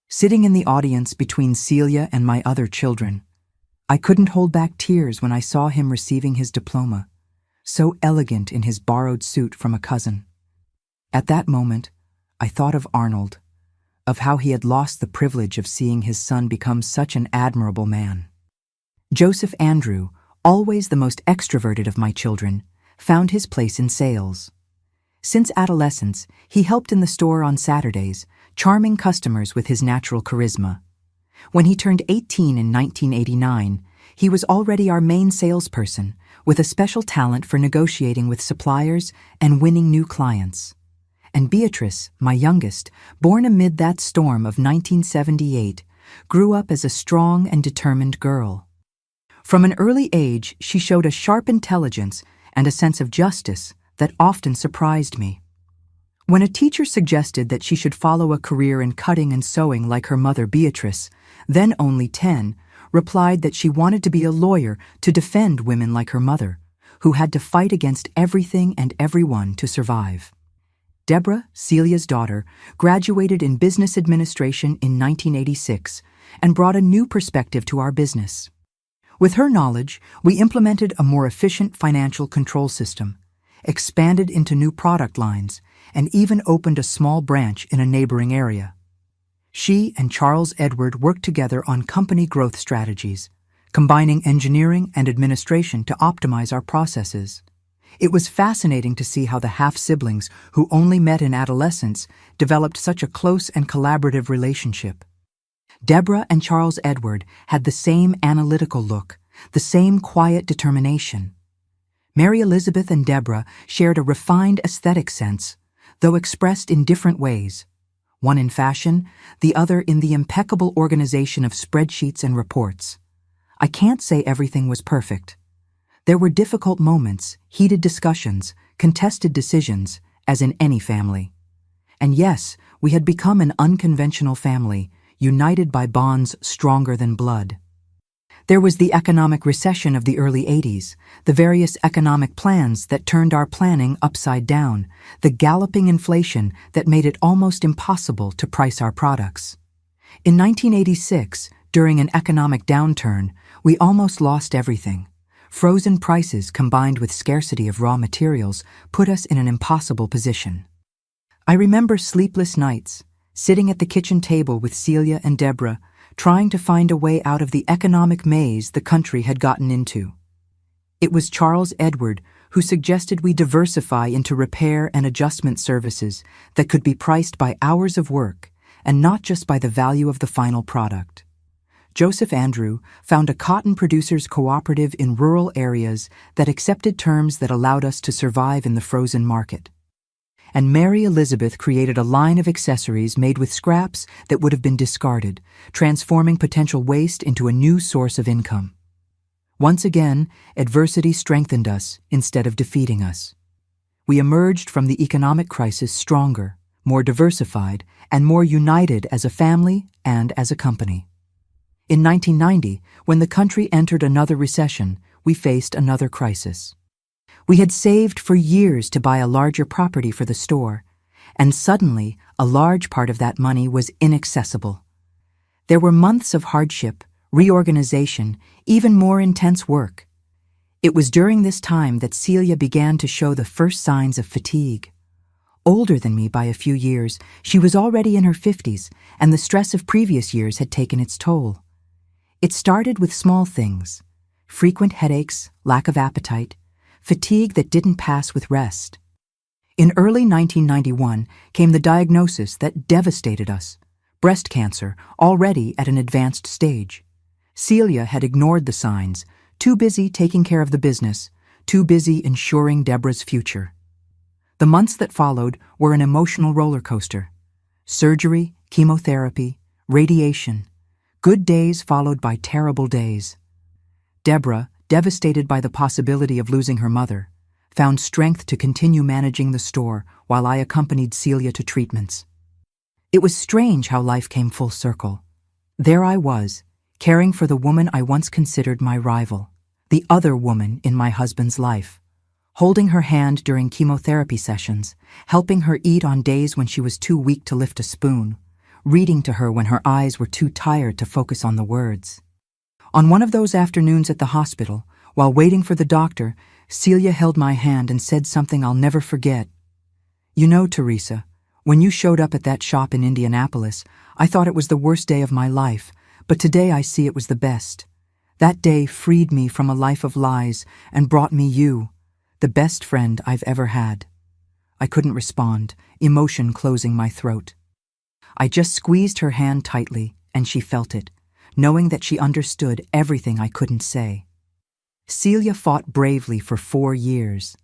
Sitting in the audience between Celia and my other children, I couldn't hold back tears when I saw him receiving his diploma, so elegant in his borrowed suit from a cousin. At that moment, I thought of Arnold, of how he had lost the privilege of seeing his son become such an admirable man. Joseph Andrew, always the most extroverted of my children, found his place in sales. Since adolescence, he helped in the store on Saturdays, charming customers with his natural charisma. When he turned 18 in 1989, he was already our main salesperson, with a special talent for negotiating with suppliers and winning new clients. And Beatrice, my youngest, born amid that storm of 1978, grew up as a strong and determined girl. From an early age, she showed a sharp intelligence and a sense of justice that often surprised me. When a teacher suggested that she should follow a career in cutting and sewing like her mother Beatrice, then only 10, replied that she wanted to be a lawyer to defend women like her mother, who had to fight against everything and everyone to survive. Deborah, Celia's daughter, graduated in business administration in 1986 and brought a new perspective to our business. With her knowledge, we implemented a more efficient financial control system, expanded into new product lines, and even opened a small branch in a neighboring area. She and Charles Edward worked together on company growth strategies, combining engineering and administration to optimize our processes. It was fascinating to see how the half-siblings, who only met in adolescence, developed such a close and collaborative relationship. Deborah and Charles Edward had the same analytical look, the same quiet determination. Mary Elizabeth and Deborah shared a refined aesthetic sense, though expressed in different ways, one in fashion, the other in the impeccable organization of spreadsheets and reports. I can't say everything was perfect. There were difficult moments, heated discussions, contested decisions, as in any family. And yes, we had become an unconventional family, united by bonds stronger than blood. There was the economic recession of the early 80s, the various economic plans that turned our planning upside down, the galloping inflation that made it almost impossible to price our products. In 1986, during an economic downturn, we almost lost everything. Frozen prices combined with scarcity of raw materials put us in an impossible position. I remember sleepless nights, sitting at the kitchen table with Celia and Deborah, trying to find a way out of the economic maze the country had gotten into. It was Charles Edward who suggested we diversify into repair and adjustment services that could be priced by hours of work and not just by the value of the final product. Joseph Andrew found a cotton producers cooperative in rural areas that accepted terms that allowed us to survive in the frozen market. And Mary Elizabeth created a line of accessories made with scraps that would have been discarded, transforming potential waste into a new source of income. Once again, adversity strengthened us instead of defeating us. We emerged from the economic crisis stronger, more diversified, and more united as a family and as a company. In 1990, when the country entered another recession, we faced another crisis. We had saved for years to buy a larger property for the store, and suddenly a large part of that money was inaccessible. There were months of hardship, reorganization, even more intense work. It was during this time that Celia began to show the first signs of fatigue. Older than me by a few years, she was already in her 50s, and the stress of previous years had taken its toll. It started with small things: frequent headaches, lack of appetite, fatigue that didn't pass with rest. In early 1991 came the diagnosis that devastated us: breast cancer, already at an advanced stage. Celia had ignored the signs, too busy taking care of the business, too busy ensuring Deborah's future. The months that followed were an emotional roller coaster. Surgery, chemotherapy, radiation. Good days followed by terrible days. Deborah, devastated by the possibility of losing her mother, found strength to continue managing the store while I accompanied Celia to treatments. It was strange how life came full circle. There I was, caring for the woman I once considered my rival, the other woman in my husband's life, holding her hand during chemotherapy sessions, helping her eat on days when she was too weak to lift a spoon, reading to her when her eyes were too tired to focus on the words. On one of those afternoons at the hospital, while waiting for the doctor, Celia held my hand and said something I'll never forget. "You know, Teresa, when you showed up at that shop in Indianapolis, I thought it was the worst day of my life, but today I see it was the best. That day freed me from a life of lies and brought me you, the best friend I've ever had." I couldn't respond, emotion closing my throat. I just squeezed her hand tightly, and she felt it, knowing that she understood everything I couldn't say. Celia fought bravely for 4 years.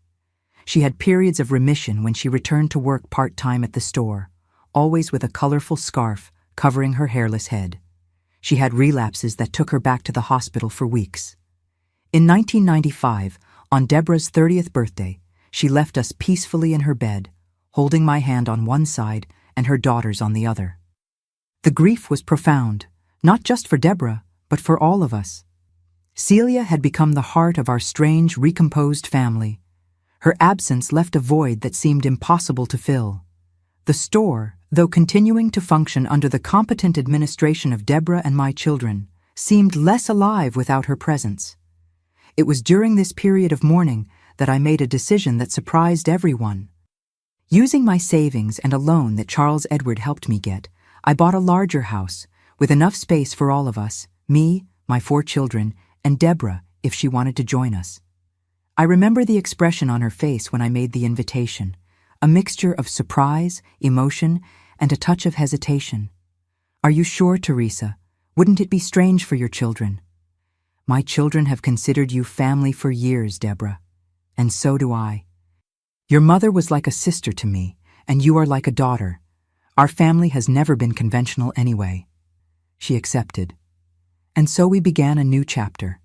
She had periods of remission when she returned to work part-time at the store, always with a colorful scarf covering her hairless head. She had relapses that took her back to the hospital for weeks. In 1995, on Deborah's 30th birthday, she left us peacefully in her bed, holding my hand on one side and her daughter's on the other. The grief was profound, not just for Deborah, but for all of us. Celia had become the heart of our strange, recomposed family. Her absence left a void that seemed impossible to fill. The store, though continuing to function under the competent administration of Deborah and my children, seemed less alive without her presence. It was during this period of mourning that I made a decision that surprised everyone. Using my savings and a loan that Charles Edward helped me get, I bought a larger house, with enough space for all of us, me, my 4 children, and Deborah, if she wanted to join us. I remember the expression on her face when I made the invitation, a mixture of surprise, emotion, and a touch of hesitation. "Are you sure, Teresa? Wouldn't it be strange for your children?" "My children have considered you family for years, Deborah, and so do I. Your mother was like a sister to me, and you are like a daughter. Our family has never been conventional anyway." She accepted. And so we began a new chapter.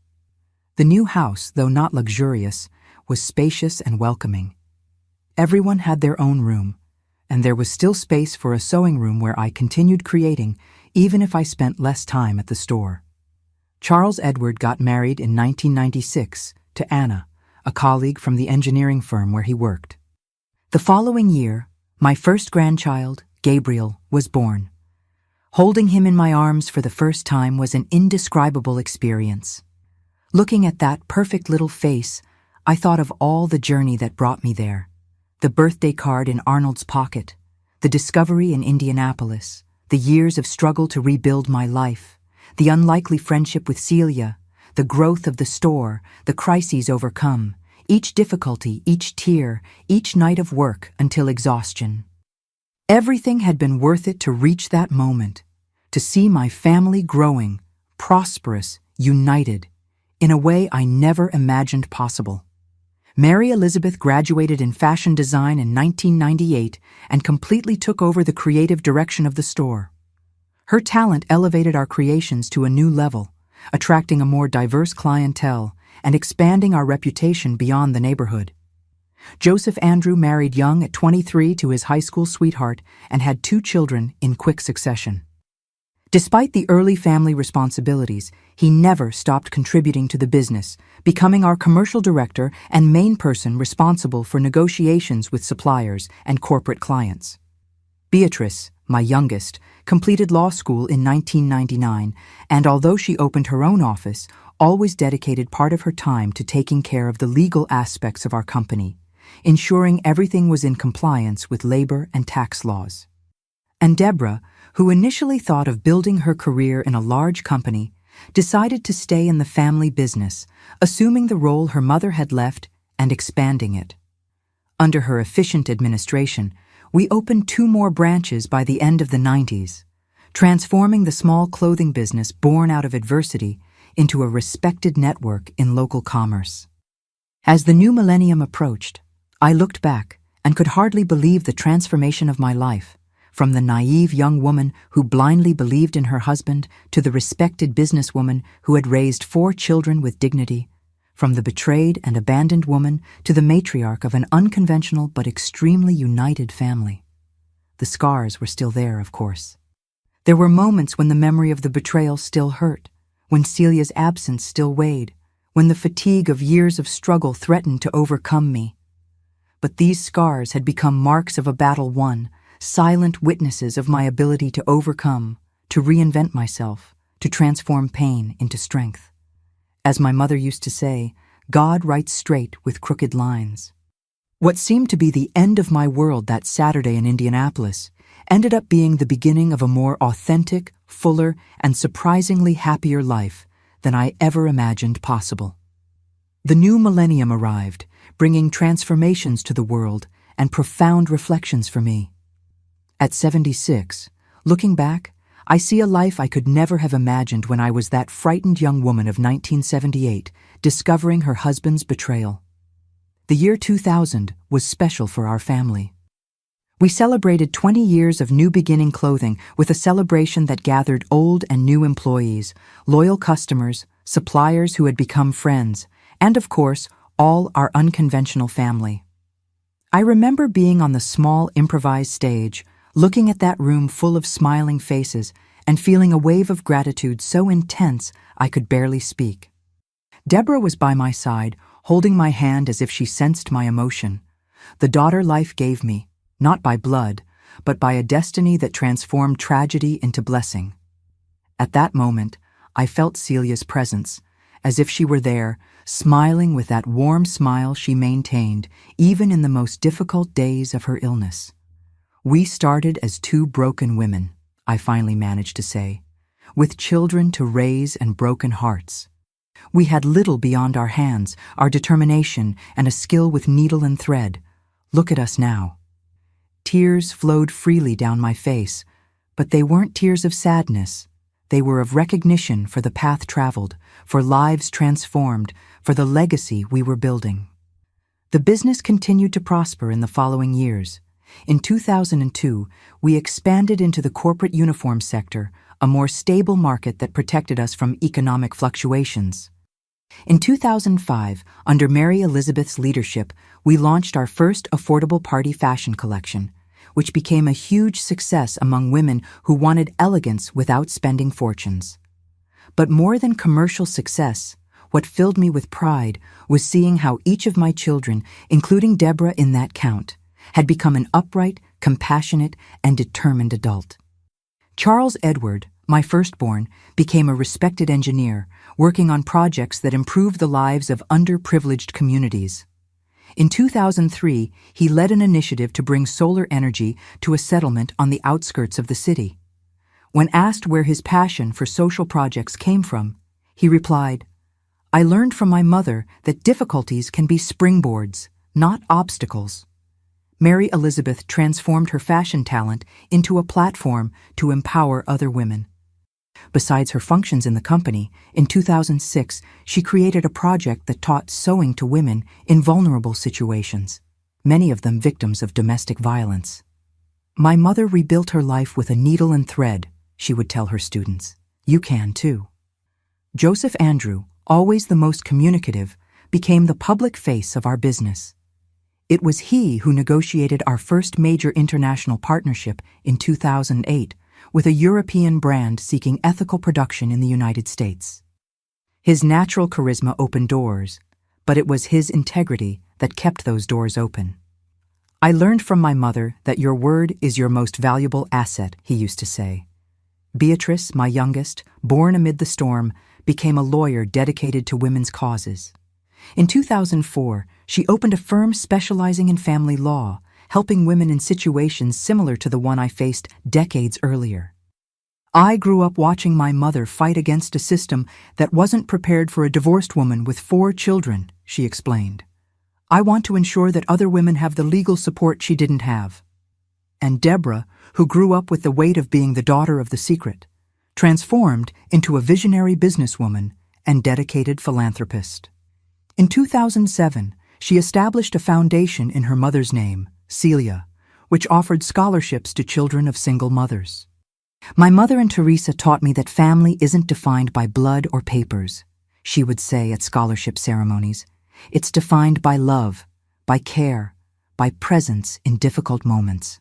The new house, though not luxurious, was spacious and welcoming. Everyone had their own room, and there was still space for a sewing room where I continued creating, even if I spent less time at the store. Charles Edward got married in 1996 to Anna, a colleague from the engineering firm where he worked. The following year, my first grandchild, Gabriel, was born. Holding him in my arms for the first time was an indescribable experience. Looking at that perfect little face, I thought of all the journey that brought me there. The birthday card in Arnold's pocket, the discovery in Indianapolis, the years of struggle to rebuild my life, the unlikely friendship with Celia, the growth of the store, the crises overcome, each difficulty, each tear, each night of work until exhaustion. Everything had been worth it to reach that moment, to see my family growing, prosperous, united, in a way I never imagined possible. Mary Elizabeth graduated in fashion design in 1998 and completely took over the creative direction of the store. Her talent elevated our creations to a new level, attracting a more diverse clientele and expanding our reputation beyond the neighborhood. Joseph Andrew married young at 23 to his high school sweetheart and had 2 children in quick succession. Despite the early family responsibilities, he never stopped contributing to the business, becoming our commercial director and main person responsible for negotiations with suppliers and corporate clients. Beatrice, my youngest, completed law school in 1999, and although she opened her own office, always dedicated part of her time to taking care of the legal aspects of our company, ensuring everything was in compliance with labor and tax laws. And Deborah, who initially thought of building her career in a large company, decided to stay in the family business, assuming the role her mother had left and expanding it. Under her efficient administration, we opened 2 more branches by the end of the 90s, transforming the small clothing business born out of adversity into a respected network in local commerce. As the new millennium approached, I looked back and could hardly believe the transformation of my life, from the naive young woman who blindly believed in her husband to the respected businesswoman who had raised 4 children with dignity, from the betrayed and abandoned woman to the matriarch of an unconventional but extremely united family. The scars were still there, of course. There were moments when the memory of the betrayal still hurt, when Celia's absence still weighed, when the fatigue of years of struggle threatened to overcome me. But these scars had become marks of a battle won, silent witnesses of my ability to overcome, to reinvent myself, to transform pain into strength. As my mother used to say, God writes straight with crooked lines. What seemed to be the end of my world that Saturday in Indianapolis ended up being the beginning of a more authentic, fuller, and surprisingly happier life than I ever imagined possible. The new millennium arrived, bringing transformations to the world and profound reflections for me. At 76, looking back, I see a life I could never have imagined when I was that frightened young woman of 1978, discovering her husband's betrayal. The year 2000 was special for our family. We celebrated 20 years of New Beginning Clothing with a celebration that gathered old and new employees, loyal customers, suppliers who had become friends, and of course, all our unconventional family. I remember being on the small improvised stage, looking at that room full of smiling faces and feeling a wave of gratitude so intense I could barely speak. Deborah was by my side, holding my hand as if she sensed my emotion. The daughter life gave me, not by blood, but by a destiny that transformed tragedy into blessing. At that moment, I felt Celia's presence, as if she were there, smiling with that warm smile she maintained even in the most difficult days of her illness. We started as 2 broken women, I finally managed to say, with children to raise and broken hearts. We had little beyond our hands, our determination, and a skill with needle and thread. Look at us now. Tears flowed freely down my face, but they weren't tears of sadness. They were of recognition for the path traveled, for lives transformed, for the legacy we were building. The business continued to prosper in the following years. In 2002, we expanded into the corporate uniform sector, a more stable market that protected us from economic fluctuations. In 2005, under Mary Elizabeth's leadership, we launched our first affordable party fashion collection, which became a huge success among women who wanted elegance without spending fortunes. But more than commercial success, what filled me with pride was seeing how each of my children, including Deborah in that count, had become an upright, compassionate, and determined adult. Charles Edward, my firstborn, became a respected engineer, working on projects that improved the lives of underprivileged communities. In 2003, he led an initiative to bring solar energy to a settlement on the outskirts of the city. When asked where his passion for social projects came from, he replied, "I learned from my mother that difficulties can be springboards, not obstacles." Mary Elizabeth transformed her fashion talent into a platform to empower other women. Besides her functions in the company, in 2006 she created a project that taught sewing to women in vulnerable situations, many of them victims of domestic violence. "My mother rebuilt her life with a needle and thread," she would tell her students. "You can too." Joseph Andrew, always the most communicative, became the public face of our business. It was he who negotiated our first major international partnership in 2008 with a European brand seeking ethical production in the United States. His natural charisma opened doors, but it was his integrity that kept those doors open. "I learned from my mother that your word is your most valuable asset," he used to say. Beatrice, my youngest, born amid the storm, became a lawyer dedicated to women's causes. In 2004, she opened a firm specializing in family law, helping women in situations similar to the one I faced decades earlier. "I grew up watching my mother fight against a system that wasn't prepared for a divorced woman with 4 children," she explained. "I want to ensure that other women have the legal support she didn't have." And Deborah, who grew up with the weight of being the daughter of the secret, transformed into a visionary businesswoman and dedicated philanthropist. In 2007, she established a foundation in her mother's name, Celia, which offered scholarships to children of single mothers. "My mother and Teresa taught me that family isn't defined by blood or papers," she would say at scholarship ceremonies. "It's defined by love, by care, by presence in difficult moments."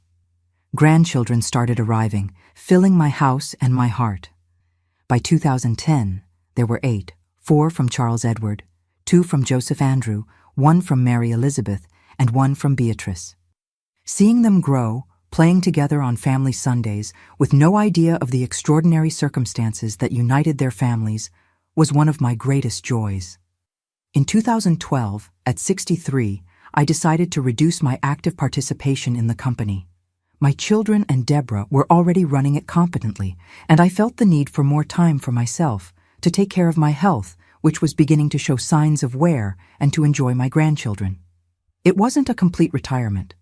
Grandchildren started arriving, filling my house and my heart. By 2010, there were 8, 4 from Charles Edward, 2 from Joseph Andrew, 1 from Mary Elizabeth, and 1 from Beatrice. Seeing them grow, playing together on family Sundays, with no idea of the extraordinary circumstances that united their families, was one of my greatest joys. In 2012, at 63, I decided to reduce my active participation in the company. My children and Deborah were already running it competently, and I felt the need for more time for myself, to take care of my health, which was beginning to show signs of wear, and to enjoy my grandchildren. It wasn't a complete retirement.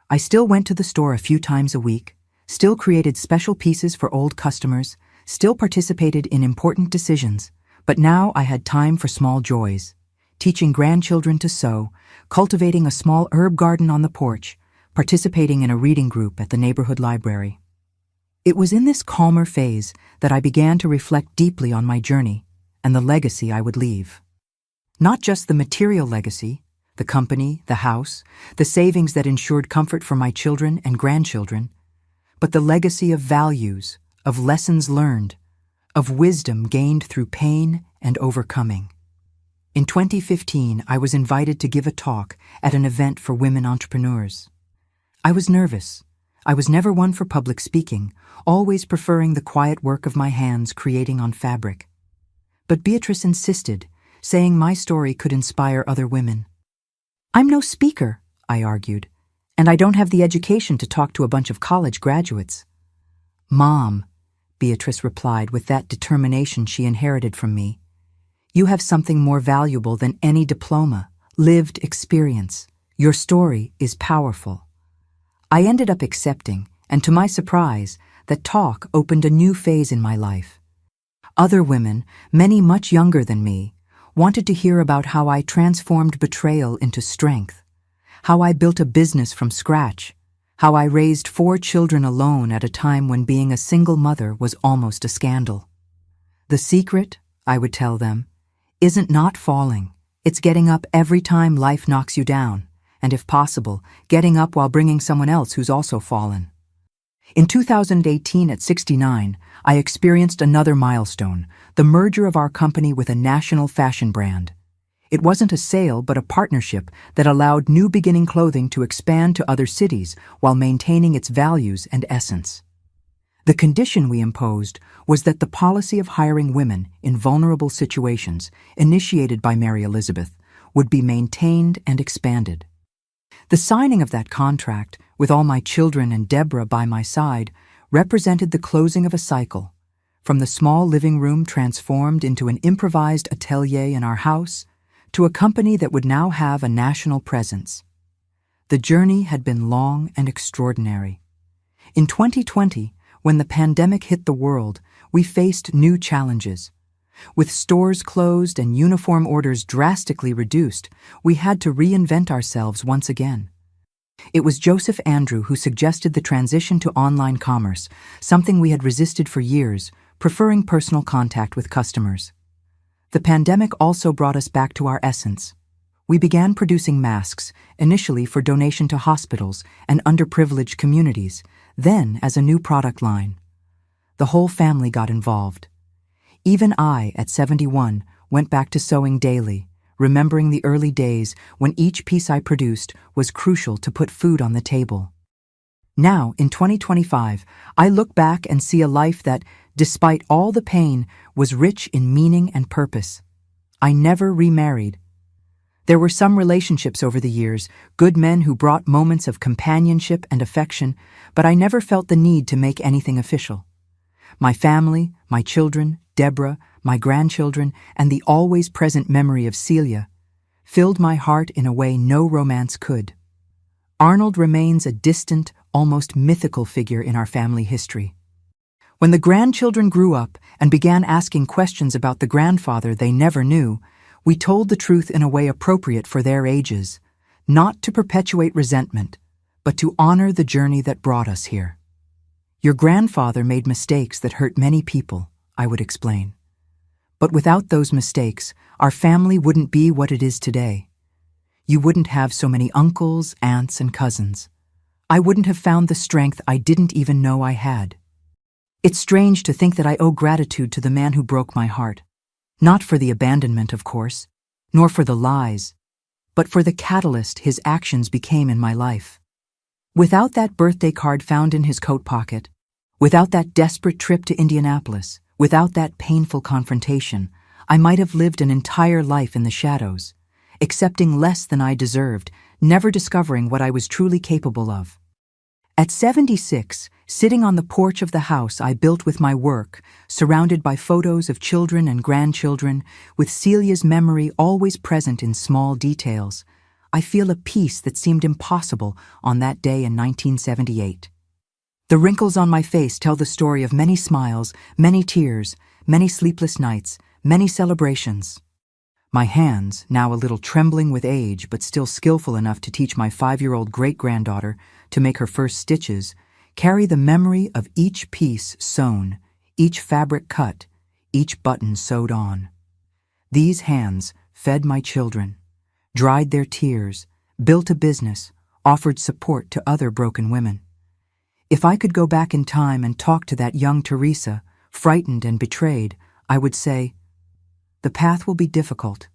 I still went to the store a few times a week, still created special pieces for old customers, still participated in important decisions, but now I had time for small joys, teaching grandchildren to sew, cultivating a small herb garden on the porch, participating in a reading group at the neighborhood library. It was in this calmer phase that I began to reflect deeply on my journey and the legacy I would leave. Not just the material legacy, the company, the house, the savings that ensured comfort for my children and grandchildren, but the legacy of values, of lessons learned, of wisdom gained through pain and overcoming. In 2015, I was invited to give a talk at an event for women entrepreneurs. I was nervous. I was never one for public speaking, always preferring the quiet work of my hands creating on fabric. But Beatrice insisted, saying my story could inspire other women. "I'm no speaker," I argued, "and I don't have the education to talk to a bunch of college graduates." "Mom," Beatrice replied with that determination she inherited from me, "you have something more valuable than any diploma, lived experience. Your story is powerful." I ended up accepting, and to my surprise, that talk opened a new phase in my life. Other women, many much younger than me, wanted to hear about how I transformed betrayal into strength, how I built a business from scratch, how I raised 4 children alone at a time when being a single mother was almost a scandal. "The secret," I would tell them, "isn't not falling. It's getting up every time life knocks you down, and if possible, getting up while bringing someone else who's also fallen." In 2018, at 69, I experienced another milestone, the merger of our company with a national fashion brand. It wasn't a sale, but a partnership that allowed New Beginning Clothing to expand to other cities while maintaining its values and essence. The condition we imposed was that the policy of hiring women in vulnerable situations, initiated by Mary Elizabeth, would be maintained and expanded. The signing of that contract, with all my children and Deborah by my side, represented the closing of a cycle, from the small living room transformed into an improvised atelier in our house, to a company that would now have a national presence. The journey had been long and extraordinary. In 2020, when the pandemic hit the world, we faced new challenges. With stores closed and uniform orders drastically reduced, we had to reinvent ourselves once again. It was Joseph Andrew who suggested the transition to online commerce, something we had resisted for years, preferring personal contact with customers. The pandemic also brought us back to our essence. We began producing masks, initially for donation to hospitals and underprivileged communities, then as a new product line. The whole family got involved. Even I, at 71, went back to sewing daily, remembering the early days when each piece I produced was crucial to put food on the table. Now, in 2025, I look back and see a life that, despite all the pain, was rich in meaning and purpose. I never remarried. There were some relationships over the years, good men who brought moments of companionship and affection, but I never felt the need to make anything official. My family, my children, Deborah, my grandchildren, and the always present memory of Celia filled my heart in a way no romance could. Arnold remains a distant, almost mythical figure in our family history. When the grandchildren grew up and began asking questions about the grandfather they never knew, we told the truth in a way appropriate for their ages, not to perpetuate resentment, but to honor the journey that brought us here. Your grandfather made mistakes that hurt many people, I would explain. But without those mistakes, our family wouldn't be what it is today. You wouldn't have so many uncles, aunts, and cousins. I wouldn't have found the strength I didn't even know I had. It's strange to think that I owe gratitude to the man who broke my heart. Not for the abandonment, of course, nor for the lies, but for the catalyst his actions became in my life. Without that birthday card found in his coat pocket, without that desperate trip to Indianapolis, without that painful confrontation, I might have lived an entire life in the shadows, accepting less than I deserved, never discovering what I was truly capable of. At 76, sitting on the porch of the house I built with my work, surrounded by photos of children and grandchildren, with Celia's memory always present in small details, I feel a peace that seemed impossible on that day in 1978. The wrinkles on my face tell the story of many smiles, many tears, many sleepless nights, many celebrations. My hands, now a little trembling with age but still skillful enough to teach my 5-year-old great-granddaughter to make her first stitches, carry the memory of each piece sewn, each fabric cut, each button sewed on. These hands fed my children, dried their tears, built a business, offered support to other broken women. If I could go back in time and talk to that young Teresa, frightened and betrayed, I would say, "The path will be difficult.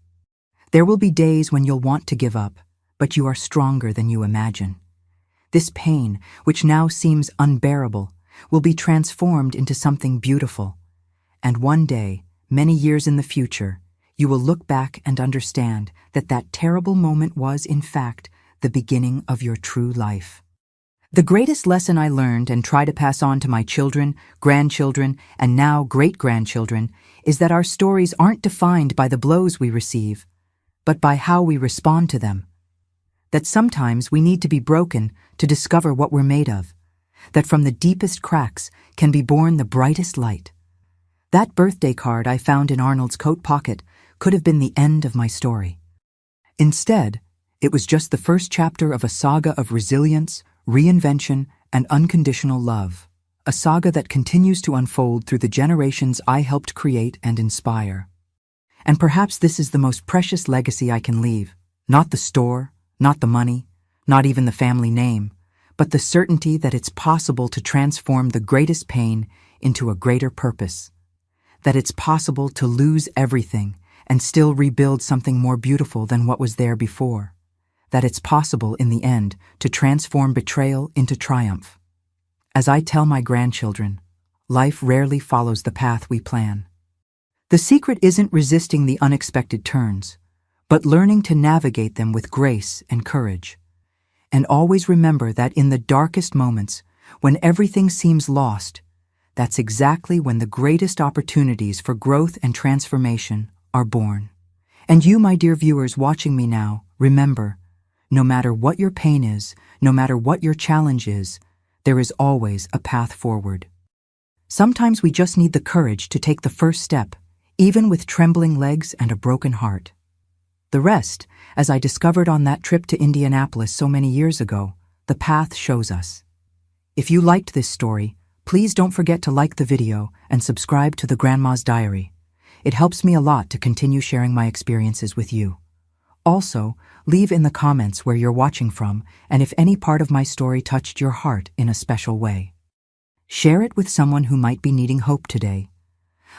There will be days when you'll want to give up, but you are stronger than you imagine. This pain, which now seems unbearable, will be transformed into something beautiful. And one day, many years in the future, you will look back and understand that that terrible moment was, in fact, the beginning of your true life." The greatest lesson I learned and try to pass on to my children, grandchildren, and now great-grandchildren is that our stories aren't defined by the blows we receive, but by how we respond to them. That sometimes we need to be broken to discover what we're made of. That from the deepest cracks can be born the brightest light. That birthday card I found in Arnold's coat pocket could have been the end of my story. Instead, it was just the first chapter of a saga of resilience, reinvention, and unconditional love, a saga that continues to unfold through the generations I helped create and inspire. And perhaps this is the most precious legacy I can leave, not the store, not the money, not even the family name, but the certainty that it's possible to transform the greatest pain into a greater purpose, that it's possible to lose everything and still rebuild something more beautiful than what was there before, that it's possible in the end to transform betrayal into triumph. As I tell my grandchildren, life rarely follows the path we plan. The secret isn't resisting the unexpected turns, but learning to navigate them with grace and courage. And always remember that in the darkest moments, when everything seems lost, that's exactly when the greatest opportunities for growth and transformation are born. And you, my dear viewers watching me now, remember, no matter what your pain is, no matter what your challenge is, there is always a path forward. Sometimes we just need the courage to take the first step, even with trembling legs and a broken heart. The rest, as I discovered on that trip to Indianapolis so many years ago, the path shows us. If you liked this story, please don't forget to like the video and subscribe to the Grandma's Diary. It helps me a lot to continue sharing my experiences with you. Also, leave in the comments where you're watching from and if any part of my story touched your heart in a special way. Share it with someone who might be needing hope today.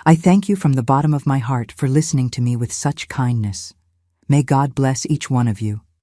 I thank you from the bottom of my heart for listening to me with such kindness. May God bless each one of you,